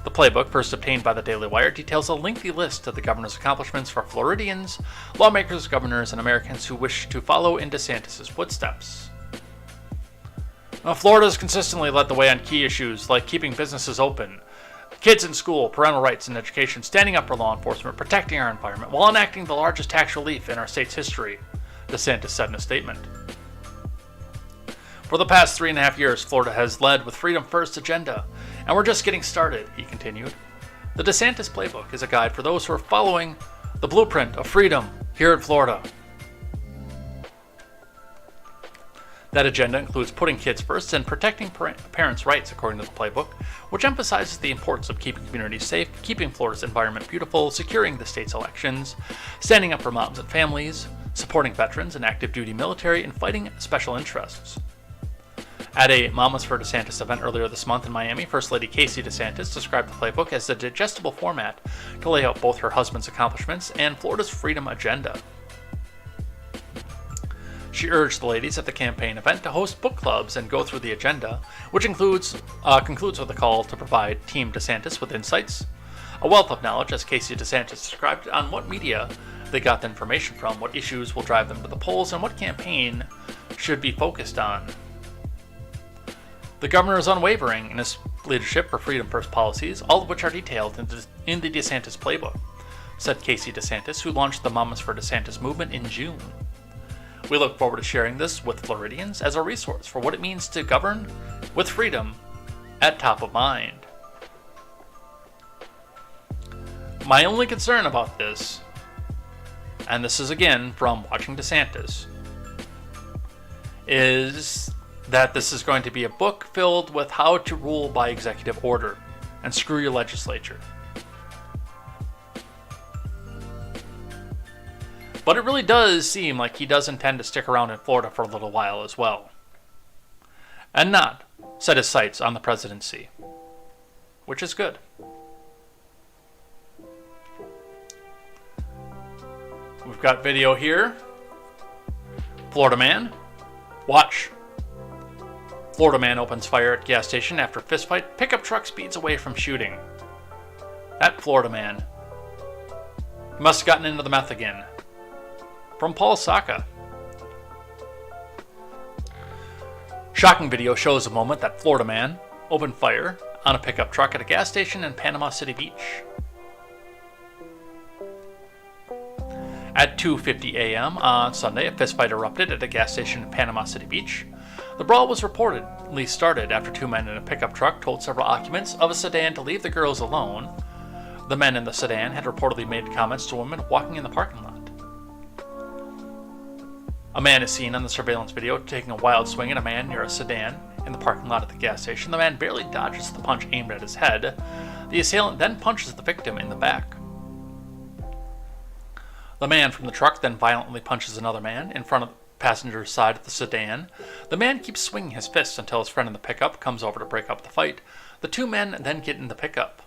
The playbook, first obtained by the Daily Wire, details a lengthy list of the governor's accomplishments for Floridians, lawmakers, governors, and Americans who wish to follow in DeSantis' footsteps. Now, Florida has consistently led the way on key issues like keeping businesses open, kids in school, parental rights and education, standing up for law enforcement, protecting our environment, while enacting the largest tax relief in our state's history, DeSantis said in a statement. For the past 3.5 years, Florida has led with Freedom First agenda, and we're just getting started, he continued. The DeSantis playbook is a guide for those who are following the blueprint of freedom here in Florida. That agenda includes putting kids first and protecting parents' rights, according to the playbook, which emphasizes the importance of keeping communities safe, keeping Florida's environment beautiful, securing the state's elections, standing up for moms and families, supporting veterans and active duty military, and fighting special interests. At a Mamas for DeSantis event earlier this month in Miami, First Lady Casey DeSantis described the playbook as a digestible format to lay out both her husband's accomplishments and Florida's freedom agenda. She urged the ladies at the campaign event to host book clubs and go through the agenda, which concludes with a call to provide Team DeSantis with insights, a wealth of knowledge, as Casey DeSantis described, on what media they got the information from, what issues will drive them to the polls, and what campaign should be focused on. The governor is unwavering in his leadership for Freedom First policies, all of which are detailed in the DeSantis playbook, said Casey DeSantis, who launched the Mamas for DeSantis movement in June. We look forward to sharing this with Floridians as a resource for what it means to govern with freedom at top of mind. My only concern about this, and this is again from watching DeSantis, is that this is going to be a book filled with how to rule by executive order and screw your legislature. But it really does seem like he does intend to stick around in Florida for a little while as well, and not set his sights on the presidency, which is good. We've got video here. Florida man. Watch. Florida man opens fire at gas station after fistfight. Pickup truck speeds away from shooting. That Florida man. He must have gotten into the meth again. From Paul Saka. Shocking video shows a moment that Florida man opened fire on a pickup truck at a gas station in Panama City Beach. At 2:50 a.m. on Sunday, a fistfight erupted at a gas station in Panama City Beach. The brawl was reportedly started after two men in a pickup truck told several occupants of a sedan to leave the girls alone. The men in the sedan had reportedly made comments to women walking in the parking lot. A man is seen on the surveillance video taking a wild swing at a man near a sedan in the parking lot at the gas station. The man barely dodges the punch aimed at his head. The assailant then punches the victim in the back. The man from the truck then violently punches another man in front of the passenger's side of the sedan. The man keeps swinging his fists until his friend in the pickup comes over to break up the fight. The two men then get in the pickup.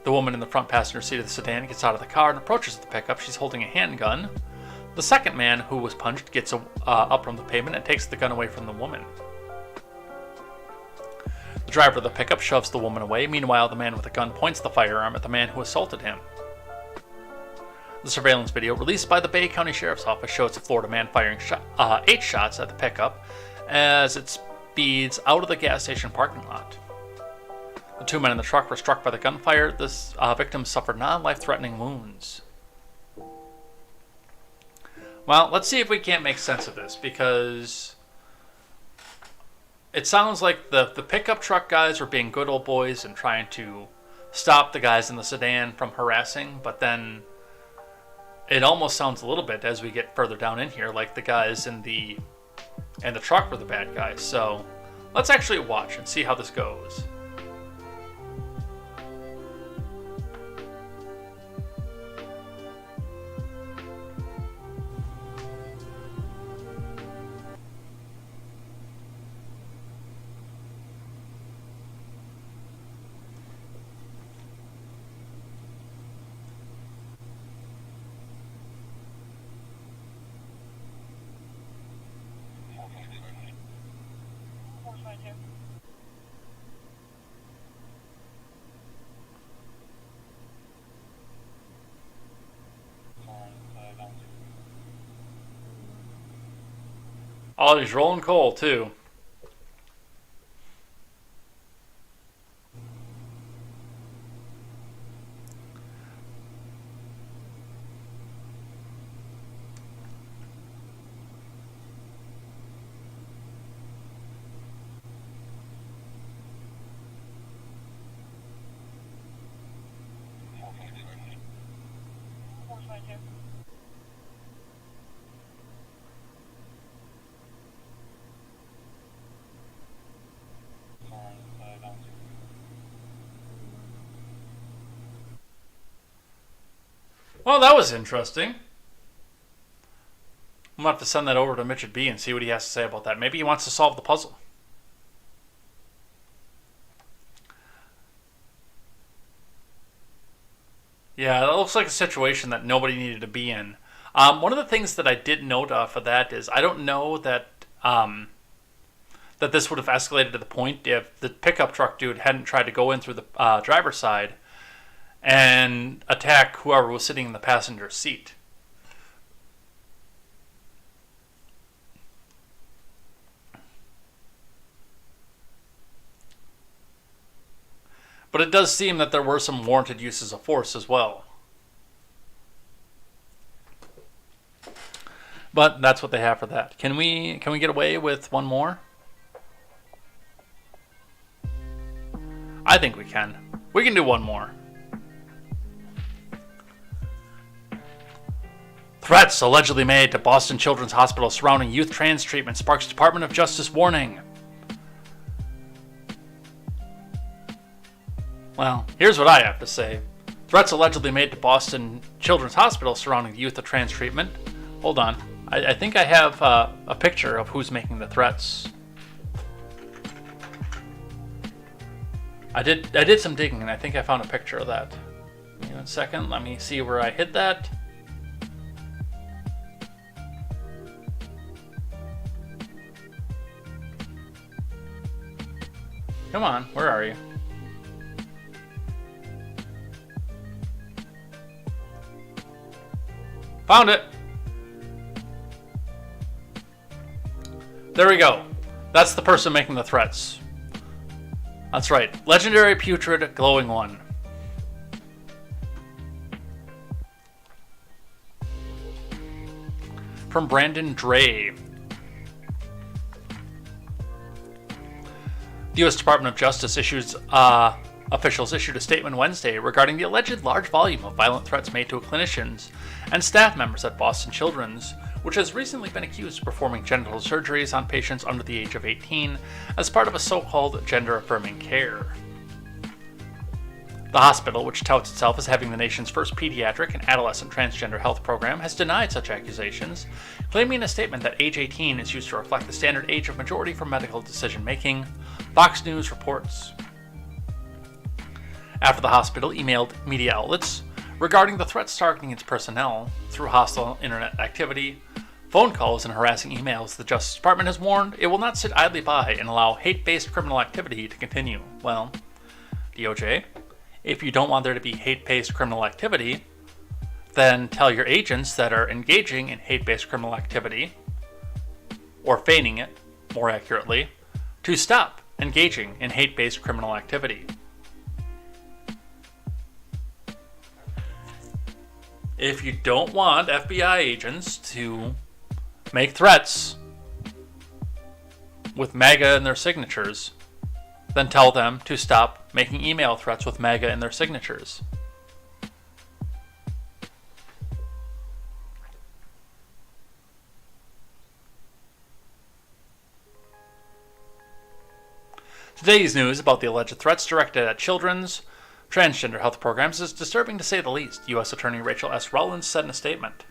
The woman in the front passenger seat of the sedan gets out of the car and approaches the pickup. She's holding a handgun. The second man who was punched gets up from the pavement and takes the gun away from the woman. The driver of the pickup shoves the woman away. Meanwhile, the man with the gun points the firearm at the man who assaulted him. The surveillance video released by the Bay County Sheriff's Office shows a Florida man firing 8 shots at the pickup as it speeds out of the gas station parking lot. The two men in the truck were struck by the gunfire. The victims suffered non-life-threatening wounds. Well, let's see if we can't make sense of this, because it sounds like the pickup truck guys were being good old boys and trying to stop the guys in the sedan from harassing, but then it almost sounds a little bit, as we get further down in here, like the guys in the truck were the bad guys. So let's actually watch and see how this goes. Oh, he's rolling coal, too. Well, that was interesting. I'm going to have to send that over to Mitch at B and see what he has to say about that. Maybe he wants to solve the puzzle. Yeah, that looks like a situation that nobody needed to be in. One of the things that I did note off of that is I don't know that that this would have escalated to the point if the pickup truck dude hadn't tried to go in through the driver's side and attack whoever was sitting in the passenger seat. But it does seem that there were some warranted uses of force as well. But that's what they have for that. Can we get away with one more? I think we can. We can do one more. Threats allegedly made to Boston Children's Hospital surrounding youth trans treatment sparks Department of Justice warning. Well, here's what I have to say. Threats allegedly made to Boston Children's Hospital surrounding the youth of trans treatment. Hold on. I think I have a picture of who's making the threats. I did some digging and I think I found a picture of that. Give me 1 second. Let me see where I hid that. Come on, where are you? Found it! There we go. That's the person making the threats. That's right. Legendary Putrid Glowing One. From Brandon Dre. The U.S. Department of Justice officials issued a statement Wednesday regarding the alleged large volume of violent threats made to clinicians and staff members at Boston Children's, which has recently been accused of performing genital surgeries on patients under the age of 18 as part of a so-called gender-affirming care. The hospital, which touts itself as having the nation's first pediatric and adolescent transgender health program, has denied such accusations, claiming in a statement that age 18 is used to reflect the standard age of majority for medical decision-making, Fox News reports. After the hospital emailed media outlets regarding the threats targeting its personnel through hostile internet activity, phone calls, and harassing emails, the Justice Department has warned it will not sit idly by and allow hate-based criminal activity to continue. Well, DOJ, if you don't want there to be hate-based criminal activity, then tell your agents that are engaging in hate-based criminal activity, or feigning it, more accurately, to stop engaging in hate-based criminal activity. If you don't want FBI agents to make threats with MAGA in their signatures, then tell them to stop making email threats with MAGA in their signatures. Today's news about the alleged threats directed at children's transgender health programs is disturbing to say the least, U.S. Attorney Rachel S. Rollins said in a statement.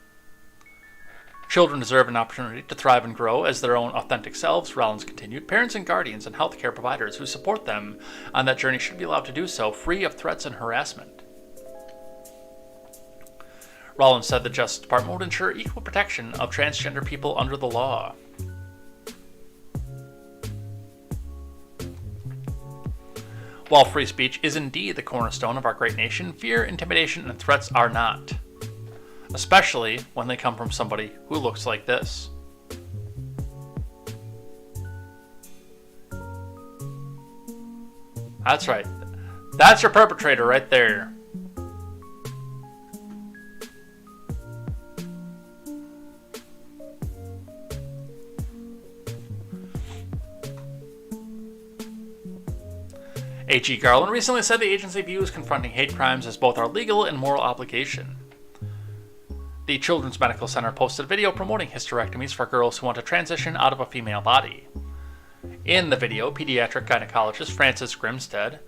Children deserve an opportunity to thrive and grow as their own authentic selves, Rollins continued. Parents and guardians and healthcare providers who support them on that journey should be allowed to do so, free of threats and harassment. Rollins said the Justice Department would ensure equal protection of transgender people under the law. While free speech is indeed the cornerstone of our great nation, fear, intimidation, and threats are not. Especially when they come from somebody who looks like this. That's right. That's your perpetrator right there. H.E. Garland recently said the agency views confronting hate crimes as both our legal and moral obligation. The Children's Medical Center posted a video promoting hysterectomies for girls who want to transition out of a female body. In the video, pediatric gynecologist Frances Grimstead,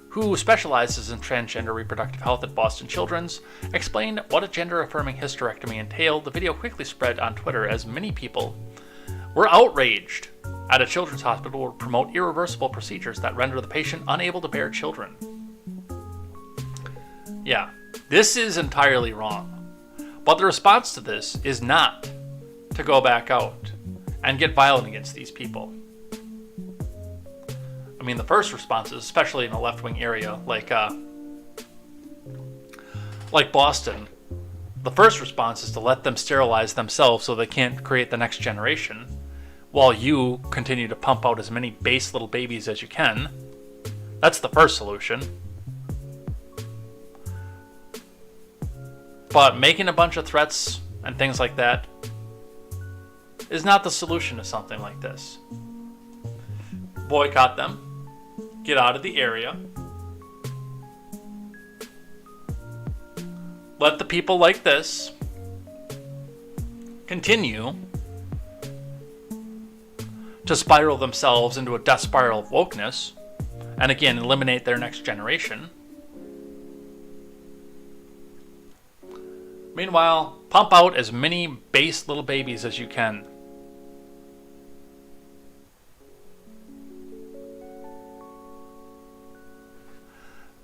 who specializes in transgender reproductive health at Boston Children's, explained what a gender-affirming hysterectomy entailed. The video quickly spread on Twitter as many people were outraged at a children's hospital would promote irreversible procedures that render the patient unable to bear children. Yeah, this is entirely wrong. But the response to this is not to go back out and get violent against these people. I mean, the first responses, especially in a left-wing area like Boston, the first response is to let them sterilize themselves so they can't create the next generation, while you continue to pump out as many base little babies as you can. That's the first solution. But making a bunch of threats and things like that is not the solution to something like this. Boycott them. Get out of the area. Let the people like this continue to spiral themselves into a death spiral of wokeness, and again, eliminate their next generation. Meanwhile, pump out as many base little babies as you can.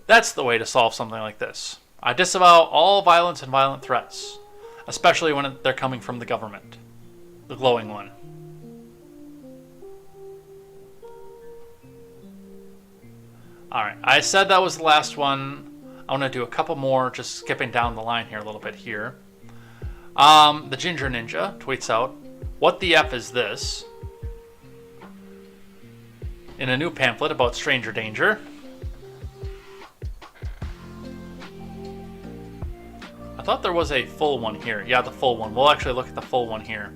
That's the way to solve something like this. I disavow all violence and violent threats, especially when they're coming from the government, the glowing one. Alright, I said that was the last one. I want to do a couple more, just skipping down the line here a little bit here. The Ginger Ninja tweets out, "What the F is this?" in a new pamphlet about stranger danger. I thought there was a full one here. Yeah, the full one. We'll actually look at the full one here.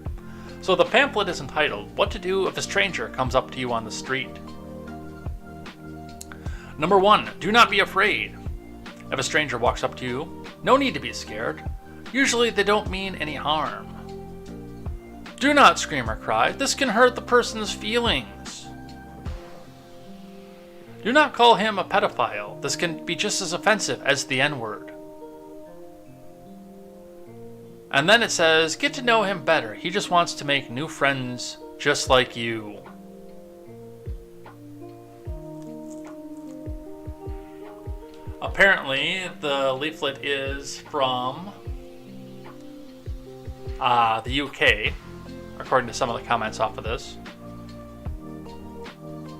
So the pamphlet is entitled, "What to Do If a Stranger Comes Up to You on the Street." Number 1, do not be afraid. If a stranger walks up to you, no need to be scared. Usually they don't mean any harm. Do not scream or cry. This can hurt the person's feelings. Do not call him a pedophile. This can be just as offensive as the N-word. And then it says, get to know him better. He just wants to make new friends just like you. Apparently, the leaflet is from the UK, according to some of the comments off of this.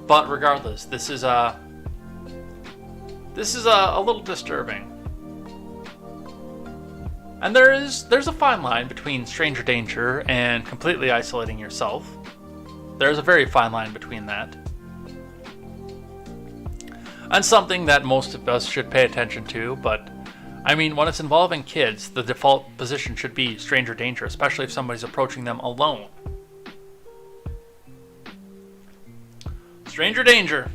But regardless, this is a little disturbing. And there's a fine line between stranger danger and completely isolating yourself. There's a very fine line between that. And something that most of us should pay attention to, but I mean, when it's involving kids, the default position should be stranger danger, especially if somebody's approaching them alone. Stranger danger.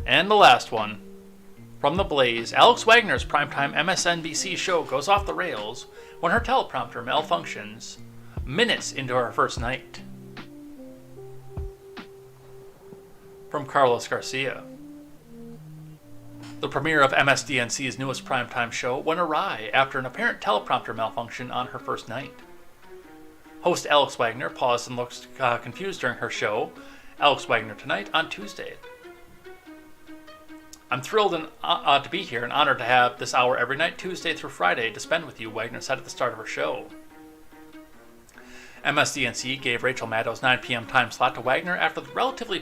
And the last one. From The Blaze, Alex Wagner's primetime MSNBC show goes off the rails when her teleprompter malfunctions minutes into her first night. From Carlos Garcia. The premiere of MSDNC's newest primetime show went awry after an apparent teleprompter malfunction on her first night. Host Alex Wagner paused and looked confused during her show, Alex Wagner Tonight, on Tuesday. I'm thrilled to be here and honored to have this hour every night, Tuesday through Friday, to spend with you, Wagner said at the start of her show. MSDNC gave Rachel Maddow's 9 p.m. time slot to Wagner after the relatively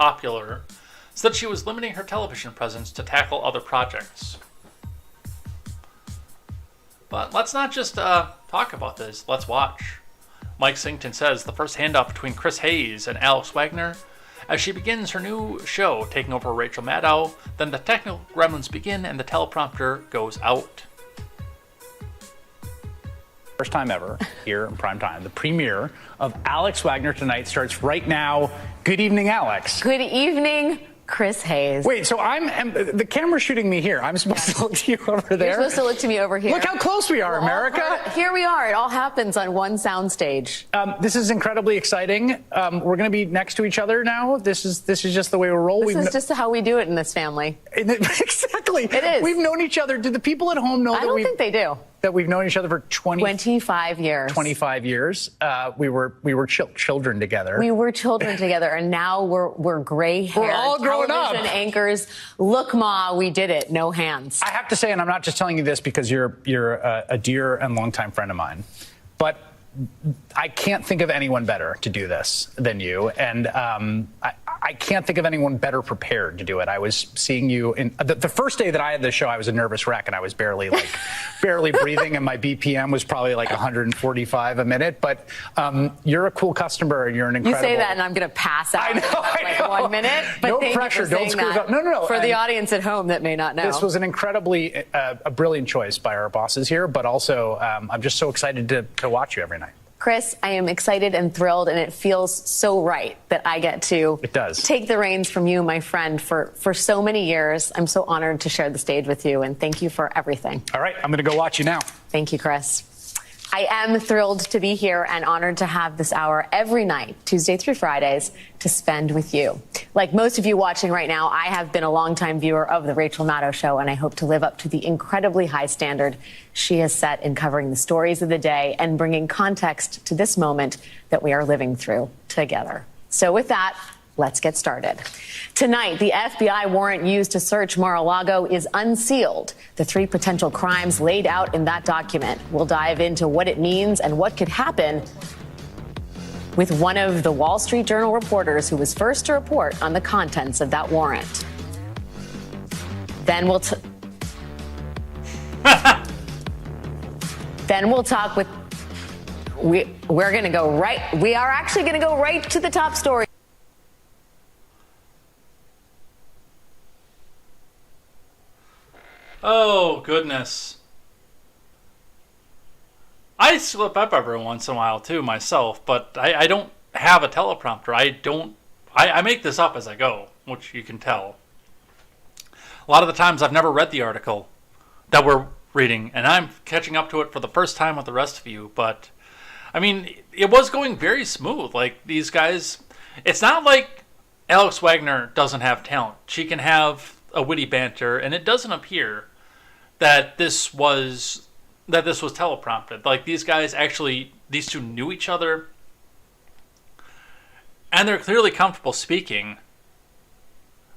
popular said she was limiting her television presence to tackle other projects. But let's not just talk about this, let's watch. Mike Singleton says the first handoff between Chris Hayes and Alex Wagner as she begins her new show taking over Rachel Maddow, then the technical gremlins begin and the teleprompter goes out. First time ever here in prime time. The premiere of Alex Wagner tonight starts right now. Good evening, Alex. Good evening, Chris Hayes. Wait, so the camera's shooting me here. I'm supposed to look to you over there? You're supposed to look to me over here. Look how close we are, America. Here we are. It all happens on one soundstage. This is incredibly exciting. We're going to be next to each other now. This is just the way we roll. This is just how we do it in this family. Exactly. It is. We've known each other. Do the people at home know I don't think they do. That we've known each other for 25 years. 25 years. We were children together. We were children together, and now we're gray-haired. We're all grown up. Television anchors. Look, Ma, we did it. No hands. I have to say, and I'm not just telling you this because you're a dear and longtime friend of mine, but I can't think of anyone better to do this than you, and I can't think of anyone better prepared to do it. I was seeing you in the first day that I had this show. I was a nervous wreck, and I was barely breathing, and my BPM was probably like 145 a minute. But you're a cool customer, and you're an incredible. You say that, and I'm going to pass out. I know. 1 minute. But no thank pressure. You for Don't saying screw that up. No. For the audience at home that may not know, this was an incredibly a brilliant choice by our bosses here. But also, I'm just so excited to watch you every night. Chris, I am excited and thrilled, and it feels so right that I get to take the reins from you, my friend, for so many years. I'm so honored to share the stage with you, and thank you for everything. All right, I'm going to go watch you now. Thank you, Chris. I am thrilled to be here and honored to have this hour every night, Tuesday through Fridays, to spend with you. Like most of you watching right now, I have been a longtime viewer of The Rachel Maddow Show, and I hope to live up to the incredibly high standard she has set in covering the stories of the day and bringing context to this moment that we are living through together. So with that, let's get started. Tonight, the FBI warrant used to search Mar-a-Lago is unsealed. The 3 potential crimes laid out in that document. We'll dive into what it means and what could happen with one of the Wall Street Journal reporters who was first to report on the contents of that warrant. Then we'll talk with we're going to go right. We are actually going to go right to the top story. Oh, goodness. I slip up every once in a while, too, myself, but I don't have a teleprompter. I make this up as I go, which you can tell. A lot of the times I've never read the article that we're reading, and I'm catching up to it for the first time with the rest of you, but, I mean, it was going very smooth. Like, these guys, it's not like Alex Wagner doesn't have talent. She can have a witty banter, and it doesn't appear that this was teleprompted. Like, these guys actually, these two knew each other, and they're clearly comfortable speaking,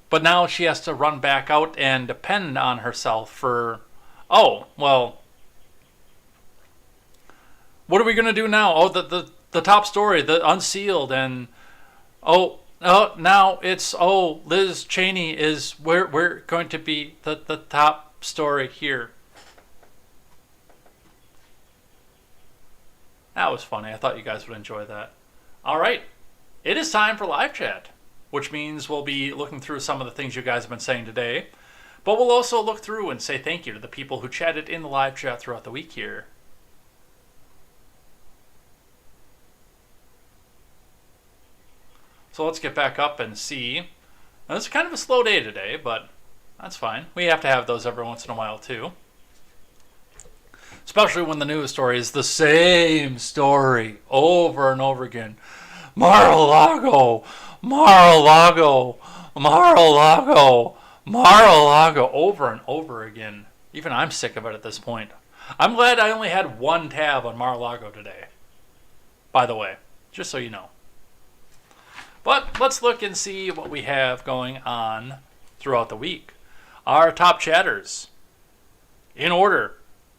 but now she has to run back out and depend on herself for, oh, well, what are we going to do now? Oh, the top story, the unsealed, and now it's, Liz Cheney is, we're going to be the top story here. That was funny. I thought you guys would enjoy that. All right. It is time for live chat, which means we'll be looking through some of the things you guys have been saying today, but we'll also look through and say thank you to the people who chatted in the live chat throughout the week here. So let's get back up and see. Now, it's kind of a slow day today, but that's fine. We have to have those every once in a while, too. Especially when the news story is the same story over and over again. Mar-a-Lago, Mar-a-Lago, Mar-a-Lago, Mar-a-Lago, over and over again. Even I'm sick of it at this point. I'm glad I only had one tab on Mar-a-Lago today, by the way, just so you know. But let's look and see what we have going on throughout the week. Our top chatters, in order,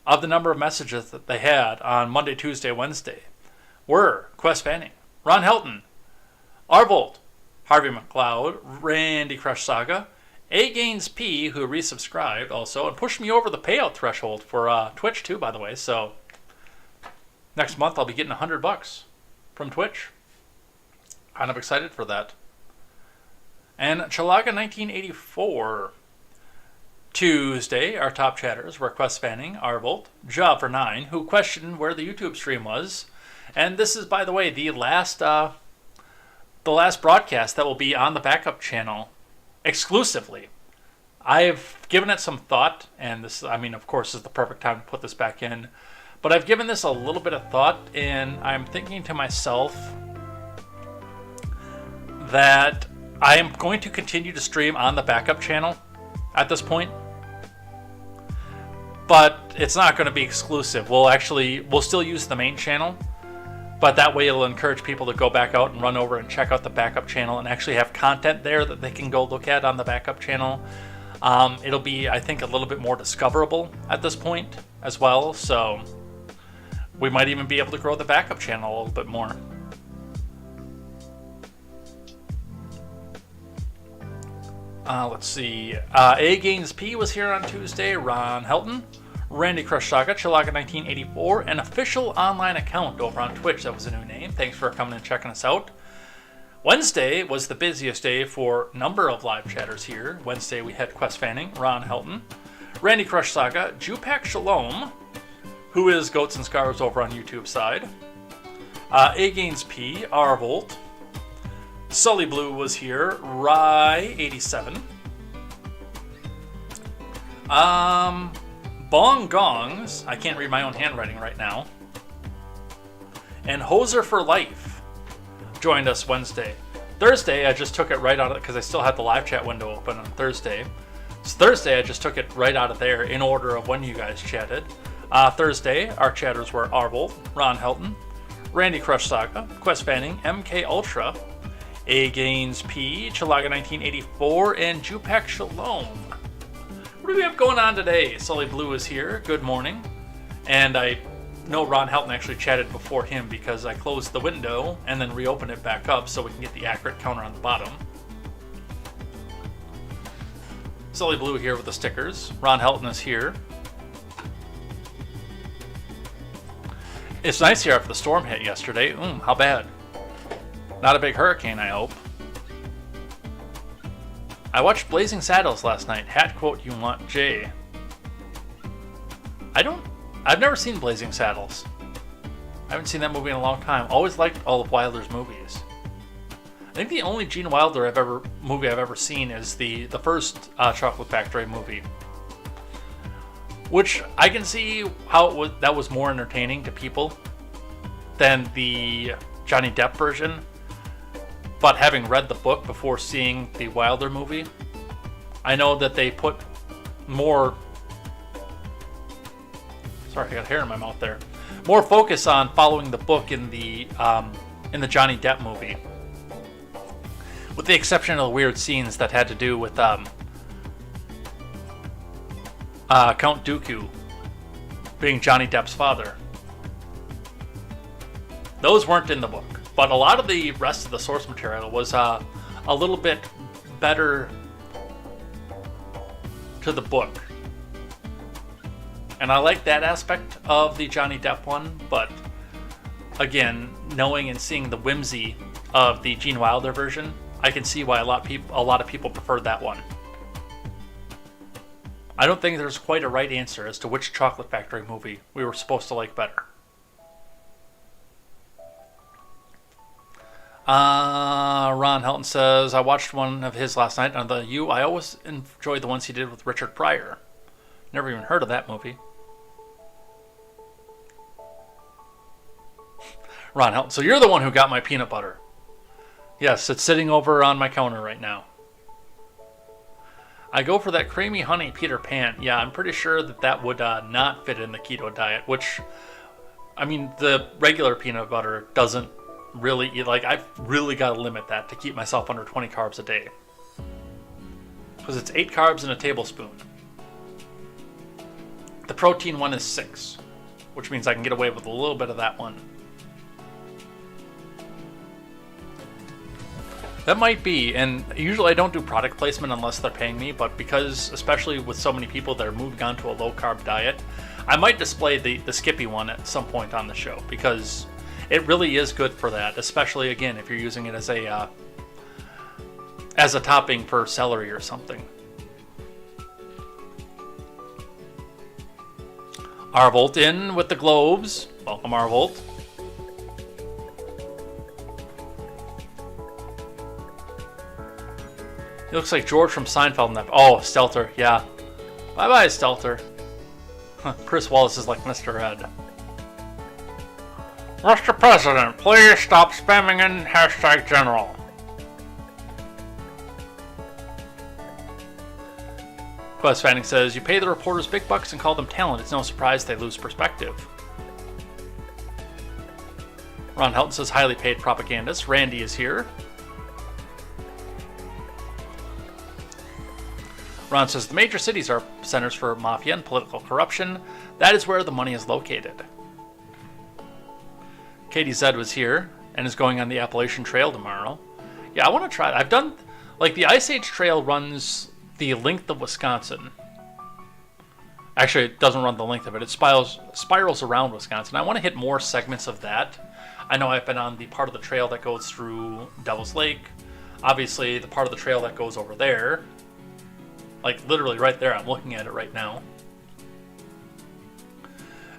of the number of messages that they had on Monday, Tuesday, Wednesday were Quest Fanning, Ron Helton, Arvold, Harvey McLeod, Randy Crush Saga, A Gaines P, who resubscribed also and pushed me over the payout threshold for Twitch too, by the way. So next month I'll be getting $100 from Twitch. Kind of excited for that. And Chalaga 1984. Tuesday, our top chatters were Quest Fanning, Arvold, Job for 9, who questioned where the YouTube stream was. And this is, by the way, the last broadcast that will be on the backup channel exclusively. I've given it some thought, and this, I mean, of course, is the perfect time to put this back in. But I've given this a little bit of thought, and I'm thinking to myself that I am going to continue to stream on the backup channel at this point, but it's not going to be exclusive. We'll still use the main channel, but that way it'll encourage people to go back out and run over and check out the backup channel and actually have content there that they can go look at on the backup channel. It'll be, I think, a little bit more discoverable at this point as well, so we might even be able to grow the backup channel a little bit more. Let's see. A Gaines P was here on Tuesday. Ron Helton, Randy Crush Saga, Chalaga 1984, an official online account over on Twitch. That was a new name. Thanks for coming and checking us out. Wednesday was the busiest day for a number of live chatters here. Wednesday we had Quest Fanning, Ron Helton, Randy Crush Saga, Jupak Shalom, who is Goats and Scarves over on YouTube side, A Gaines P, Arvolt, Sully Blue was here. Rye 87. Bong Gongs. I can't read my own handwriting right now. And Hoser for Life joined us Wednesday. Thursday, I just took it right out of it because I still had the live chat window open on Thursday. So Thursday, I just took it right out of there in order of when you guys chatted. Thursday, our chatters were Arvold, Ron Helton, Randy Crush Saga, Quest Fanning, MK Ultra, A Gaines P, Chalaga 1984, and Jupak Shalom. What do we have going on today? Sully Blue is here. Good morning. And I know Ron Helton actually chatted before him because I closed the window and then reopened it back up so we can get the accurate counter on the bottom. Sully Blue here with the stickers. Ron Helton is here. It's nice here after the storm hit yesterday. How bad? Not a big hurricane, I hope. I watched Blazing Saddles last night. Hat quote you want, Jay. I've never seen Blazing Saddles. I haven't seen that movie in a long time. Always liked all of Wilder's movies. I think the only Gene Wilder movie I've ever seen is the first Chocolate Factory movie, which I can see how that was more entertaining to people than the Johnny Depp version. But having read the book before seeing the Wilder movie, I know that they put more... Sorry, I got hair in my mouth there. More focus on following the book in the Johnny Depp movie, with the exception of the weird scenes that had to do with Count Dooku being Johnny Depp's father. Those weren't in the book. But a lot of the rest of the source material was a little bit better to the book. And I like that aspect of the Johnny Depp one, but again, knowing and seeing the whimsy of the Gene Wilder version, I can see why a lot of people preferred that one. I don't think there's quite a right answer as to which Chocolate Factory movie we were supposed to like better. Ron Helton says, I watched one of his last night on the U. I always enjoyed the ones he did with Richard Pryor. Never even heard of that movie. Ron Helton, so you're the one who got my peanut butter. Yes, it's sitting over on my counter right now. I go for that creamy honey Peter Pan. Yeah, I'm pretty sure that would not fit in the keto diet, which, I mean, the regular peanut butter doesn't really, like, I've really got to limit that to keep myself under 20 carbs a day. Because it's 8 carbs in a tablespoon. The protein one is 6, which means I can get away with a little bit of that one. That might be, and usually I don't do product placement unless they're paying me, but because, especially with so many people that are moving on to a low-carb diet, I might display the Skippy one at some point on the show, because it really is good for that, especially, again, if you're using it as a topping for celery or something. Arvolt in with the globes. Welcome, Arvolt. He looks like George from Seinfeld in that. Oh, Stelter, yeah. Bye-bye, Stelter. Chris Wallace is like Mr. Ed. Mr. President, please stop spamming in #general. Quest Fanning says, you pay the reporters big bucks and call them talent. It's no surprise they lose perspective. Ron Helton says, highly paid propagandist. Randy is here. Ron says, the major cities are centers for mafia and political corruption. That is where the money is located. KTZed was here and is going on the Appalachian Trail tomorrow. Yeah, I want to try it. I've done, like, the Ice Age Trail runs the length of Wisconsin. Actually, it doesn't run the length of it. It spirals around Wisconsin. I want to hit more segments of that. I know I've been on the part of the trail that goes through Devil's Lake. Obviously, the part of the trail that goes over there. Like, literally right there. I'm looking at it right now.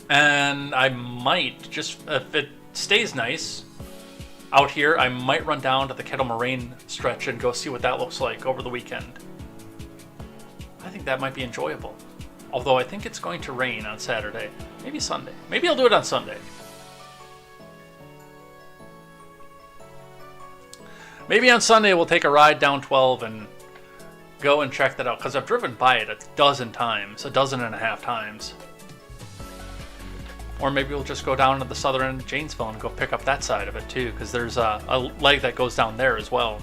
And I might, just if it stays nice out here, I might run down to the Kettle Moraine stretch and go see what that looks like over the weekend. I think that might be enjoyable. Although I think it's going to rain on Saturday. Maybe Sunday. Maybe I'll do it on Sunday. Maybe on Sunday we'll take a ride down 12 and go and check that out. Because I've driven by it a dozen times. 12.5 times. Or maybe we'll just go down to the southern end of Janesville and go pick up that side of it too. Because there's a leg that goes down there as well.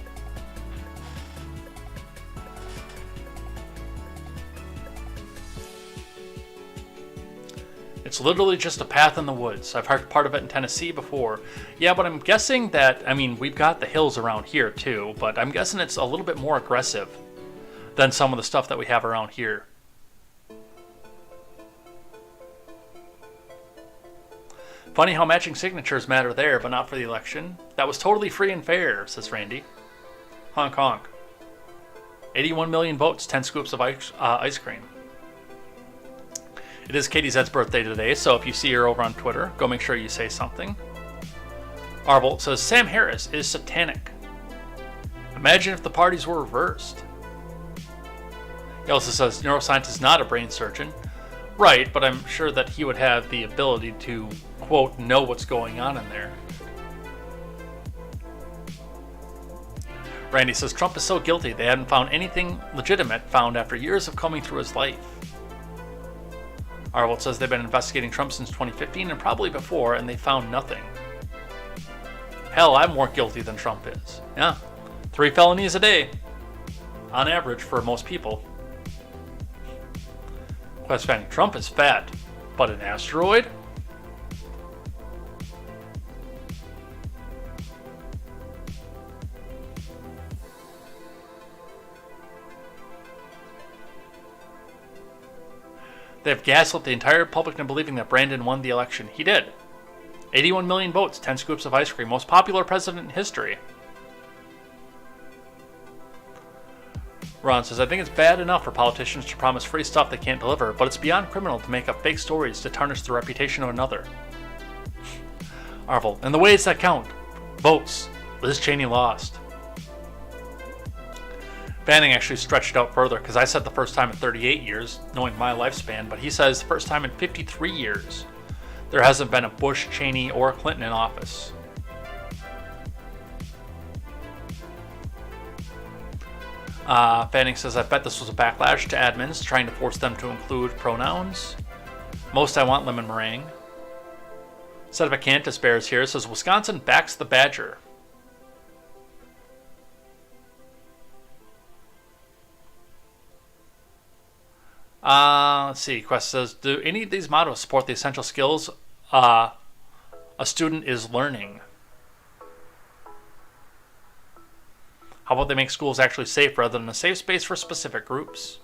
It's literally just a path in the woods. I've heard part of it in Tennessee before. Yeah, but I'm guessing that, I mean, we've got the hills around here too, but I'm guessing it's a little bit more aggressive than some of the stuff that we have around here. Funny how matching signatures matter there, but not for the election. That was totally free and fair, says Randy. Honk honk. 81 million votes, 10 scoops of ice cream. It is KTZed's birthday today, so if you see her over on Twitter, go make sure you say something. Arbolt says, Sam Harris is satanic. Imagine if the parties were reversed. He also says, neuroscientist is not a brain surgeon. Right, but I'm sure that he would have the ability to, quote, know what's going on in there. Randy says, Trump is so guilty they hadn't found anything legitimate found after years of combing through his life. Arvold says they've been investigating Trump since 2015 and probably before, and they found nothing. Hell, I'm more guilty than Trump is. Yeah, 3 felonies a day. On average for most people. Quest Fanning, Trump is fat, but an asteroid? They have gaslit the entire public into believing that Brandon won the election. He did. 81 million votes, 10 scoops of ice cream. Most popular president in history. Ron says, I think it's bad enough for politicians to promise free stuff they can't deliver, but it's beyond criminal to make up fake stories to tarnish the reputation of another. Arvel, and the ways that count. Votes. Liz Cheney lost. Fanning actually stretched it out further, because I said the first time in 38 years, knowing my lifespan, but he says the first time in 53 years, there hasn't been a Bush, Cheney, or Clinton in office. Fanning says, I bet this was a backlash to admins trying to force them to include pronouns. Most I want lemon meringue. Sedvacantus Bears here says, Wisconsin backs the Badger. Let's see. Quest says, do any of these mottos support the essential skills a student is learning? How about they make schools actually safe rather than a safe space for specific groups?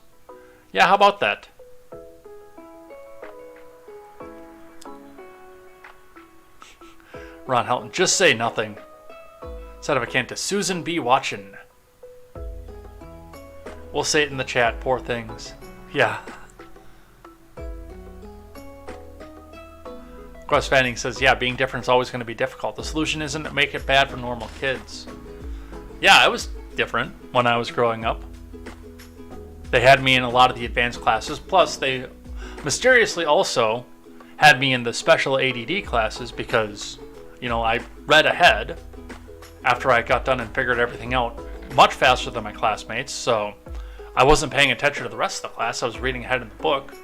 Yeah, how about that? Ron Helton, just say nothing. Said if I can't to Susan B. Watchin'. We'll say it in the chat, poor things. Yeah. Quest Fanning says, yeah, being different is always going to be difficult. The solution isn't to make it bad for normal kids. Yeah, I was different when I was growing up. They had me in a lot of the advanced classes. Plus, they mysteriously also had me in the special ADD classes because, you know, I read ahead after I got done and figured everything out much faster than my classmates. So I wasn't paying attention to the rest of the class. I was reading ahead in the book.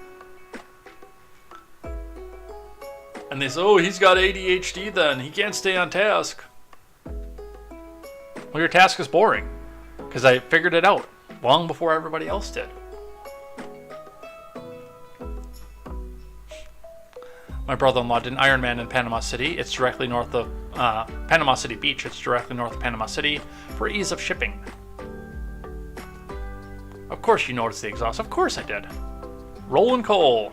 And they said, oh, he's got ADHD then. He can't stay on task. Well, your task is boring. Because I figured it out long before everybody else did. My brother-in-law did an Ironman in Panama City. It's directly north of Panama City Beach. It's directly north of Panama City for ease of shipping. Of course you noticed the exhaust. Of course I did. Rolling coal.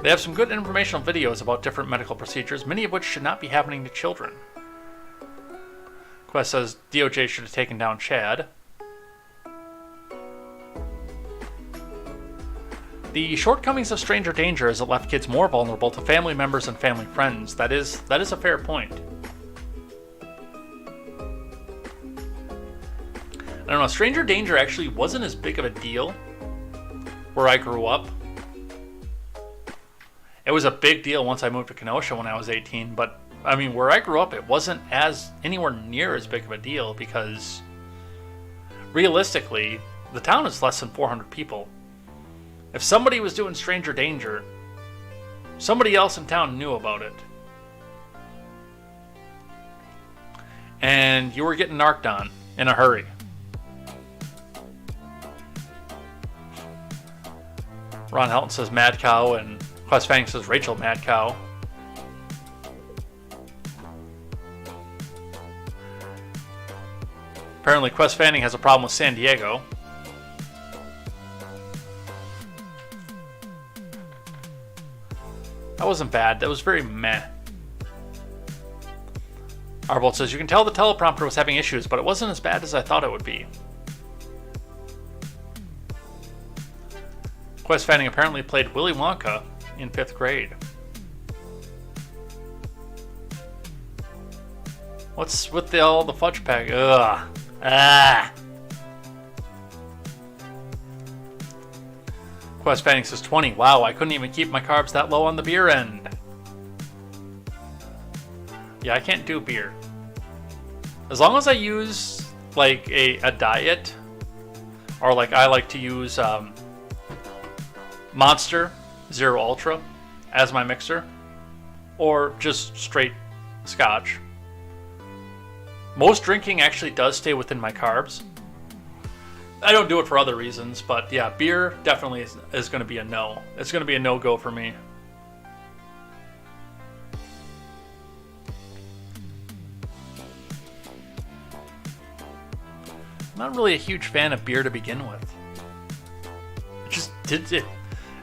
They have some good informational videos about different medical procedures, many of which should not be happening to children. Quest says DOJ should have taken down Chad. The shortcomings of Stranger Danger is it left kids more vulnerable to family members and family friends. That is a fair point. I don't know, Stranger Danger actually wasn't as big of a deal where I grew up. It was a big deal once I moved to Kenosha when I was 18, but I mean, where I grew up, it wasn't anywhere near as big of a deal because realistically, the town is less than 400 people. If somebody was doing Stranger Danger, somebody else in town knew about it. And you were getting narked on in a hurry. Ron Helton says Mad Cow, and Quest Fang says Rachel Mad Cow. Apparently Quest Fanning has a problem with San Diego. That wasn't bad. That was very meh. Arbold says, you can tell the teleprompter was having issues, but it wasn't as bad as I thought it would be. Quest Fanning apparently played Willy Wonka in 5th grade. What's with all the fudge pack? Ugh. Ah. Quest Fanning says 20. Wow, I couldn't even keep my carbs that low on the beer end. Yeah, I can't do beer. As long as I use like a diet, or like I like to use Monster Zero Ultra as my mixer, or just straight scotch. Most drinking actually does stay within my carbs. I don't do it for other reasons, but yeah, beer definitely is going to be a no. It's going to be a no-go for me. I'm not really a huge fan of beer to begin with.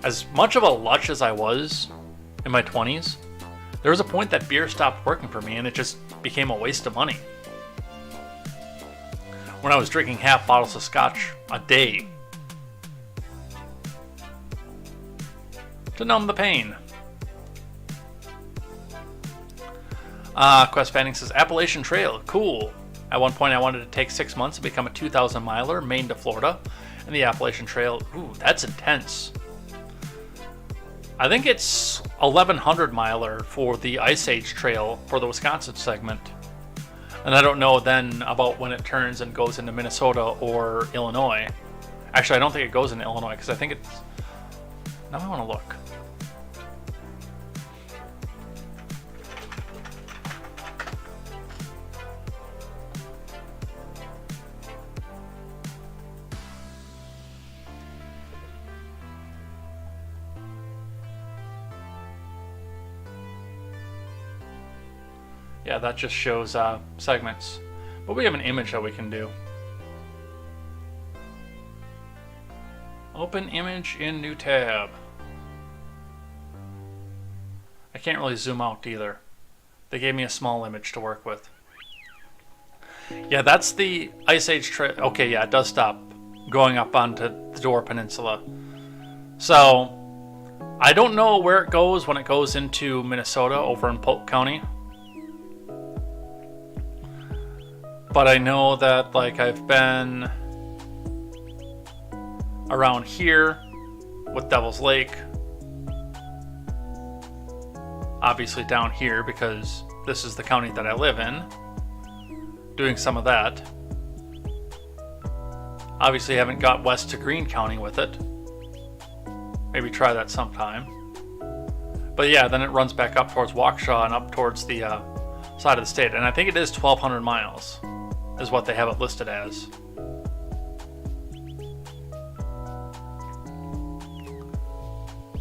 As much of a lush as I was in my 20s, there was a point that beer stopped working for me and it just became a waste of money. When I was drinking half bottles of scotch a day to numb the pain. Quest Fanning says, Appalachian Trail, cool. At one point I wanted to take 6 months to become a 2,000 miler, Maine to Florida, and the Appalachian Trail, ooh, that's intense. I think it's 1,100 miler for the Ice Age Trail for the Wisconsin segment. And I don't know then about when it turns and goes into Minnesota or Illinois. Actually, I don't think it goes into Illinois because I think it's... Now I want to look. Yeah, that just shows segments. But we have an image that we can do. Open image in new tab. I can't really zoom out either. They gave me a small image to work with. Yeah, that's the Ice Age trail. Okay, yeah, it does stop going up onto the Dora Peninsula. So, I don't know where it goes when it goes into Minnesota over in Polk County. But I know that, like, I've been around here with Devil's Lake. Obviously down here because this is the county that I live in. Doing some of that. Obviously haven't got west to Greene County with it. Maybe try that sometime. But yeah, then it runs back up towards Waukesha and up towards the side of the state. And I think it is 1,200 miles is what they have it listed as.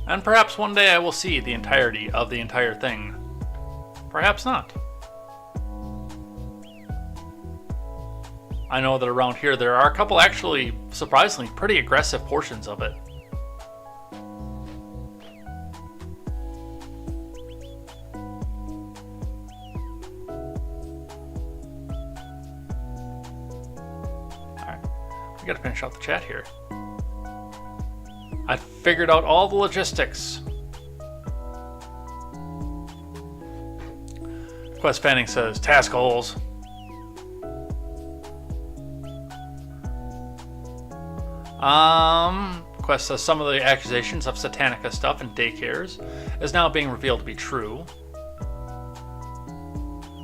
And perhaps one day I will see the entirety of the entire thing. Perhaps not. I know that around here there are a couple actually, surprisingly, pretty aggressive portions of it. Alright, we gotta finish out the chat here. I figured out all the logistics. Quest Fanning says, task goals. Quest says some of the accusations of Satanica stuff in daycares is now being revealed to be true.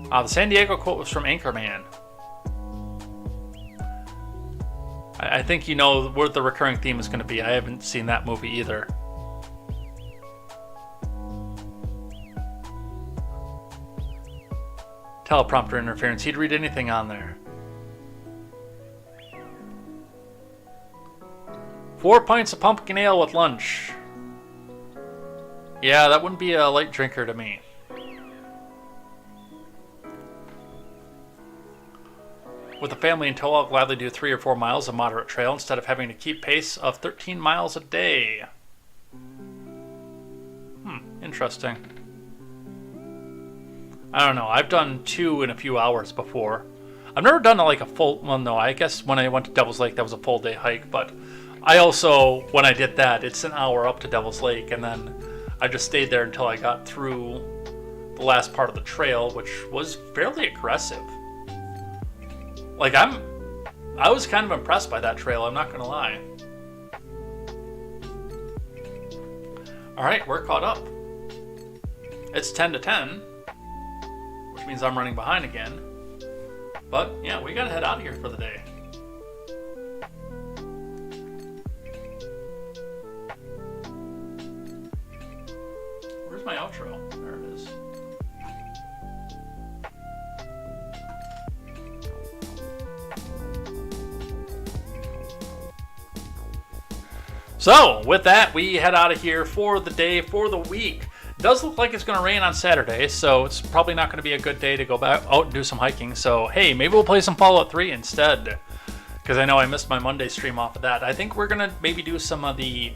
The San Diego quote was from Anchorman. I think you know what the recurring theme is going to be. I haven't seen that movie either. Teleprompter interference. He'd read anything on there. 4 pints of pumpkin ale with lunch. Yeah, that wouldn't be a light drinker to me. With a family in tow, I'll gladly do 3 or 4 miles of moderate trail instead of having to keep pace of 13 miles a day. Interesting. I don't know. I've done 2 in a few hours before. I've never done like a full... Well, no, I guess when I went to Devil's Lake, that was a full day hike. But I also, when I did that, it's an hour up to Devil's Lake. And then I just stayed there until I got through the last part of the trail, which was fairly aggressive. Like, I was kind of impressed by that trail, I'm not gonna lie. Alright, we're caught up. It's 10 to 10, which means I'm running behind again. But, yeah, we gotta head out of here for the day. Where's my outro? There it is. So, with that, we head out of here for the day, for the week. Does look like it's going to rain on Saturday, so it's probably not going to be a good day to go back out and do some hiking. So, hey, maybe we'll play some Fallout 3 instead, because I know I missed my Monday stream off of that. I think we're going to maybe do some of the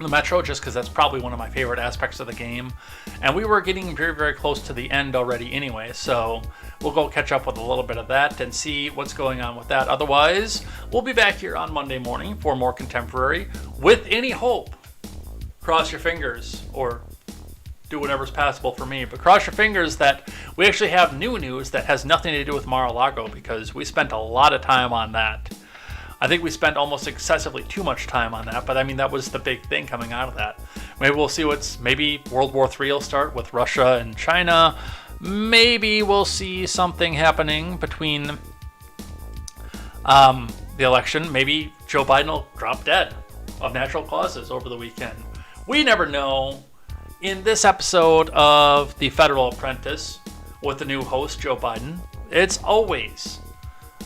Metro, just because that's probably one of my favorite aspects of the game. And we were getting very, very close to the end already anyway, so we'll go catch up with a little bit of that and see what's going on with that. Otherwise, we'll be back here on Monday morning for more Contemporary with any hope. Cross your fingers, or do whatever's possible for me, but cross your fingers that we actually have new news that has nothing to do with Mar-a-Lago, because we spent a lot of time on that. I think we spent almost excessively too much time on that, but I mean, that was the big thing coming out of that. Maybe we'll see maybe World War III will start with Russia and China. Maybe we'll see something happening between the election. Maybe Joe Biden will drop dead of natural causes over the weekend. We never know. In this episode of The Federal Apprentice with the new host, Joe Biden, it's always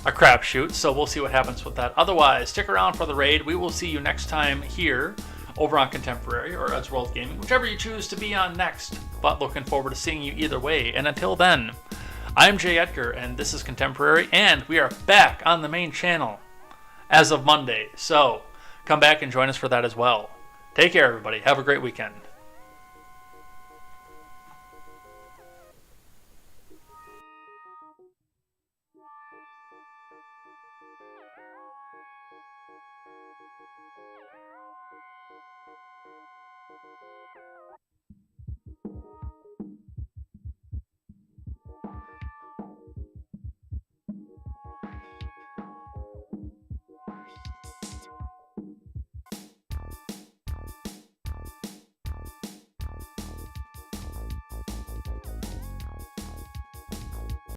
a crapshoot, so we'll see what happens with that. Otherwise, stick around for the raid. We will see you next time here over on Contemporary or Ed's World Gaming, whichever you choose to be on next. But looking forward to seeing you either way. And until then, I'm Jay Edgar, and this is Contemporary, and we are back on the main channel as of Monday. So come back and join us for that as well. Take care, everybody. Have a great weekend.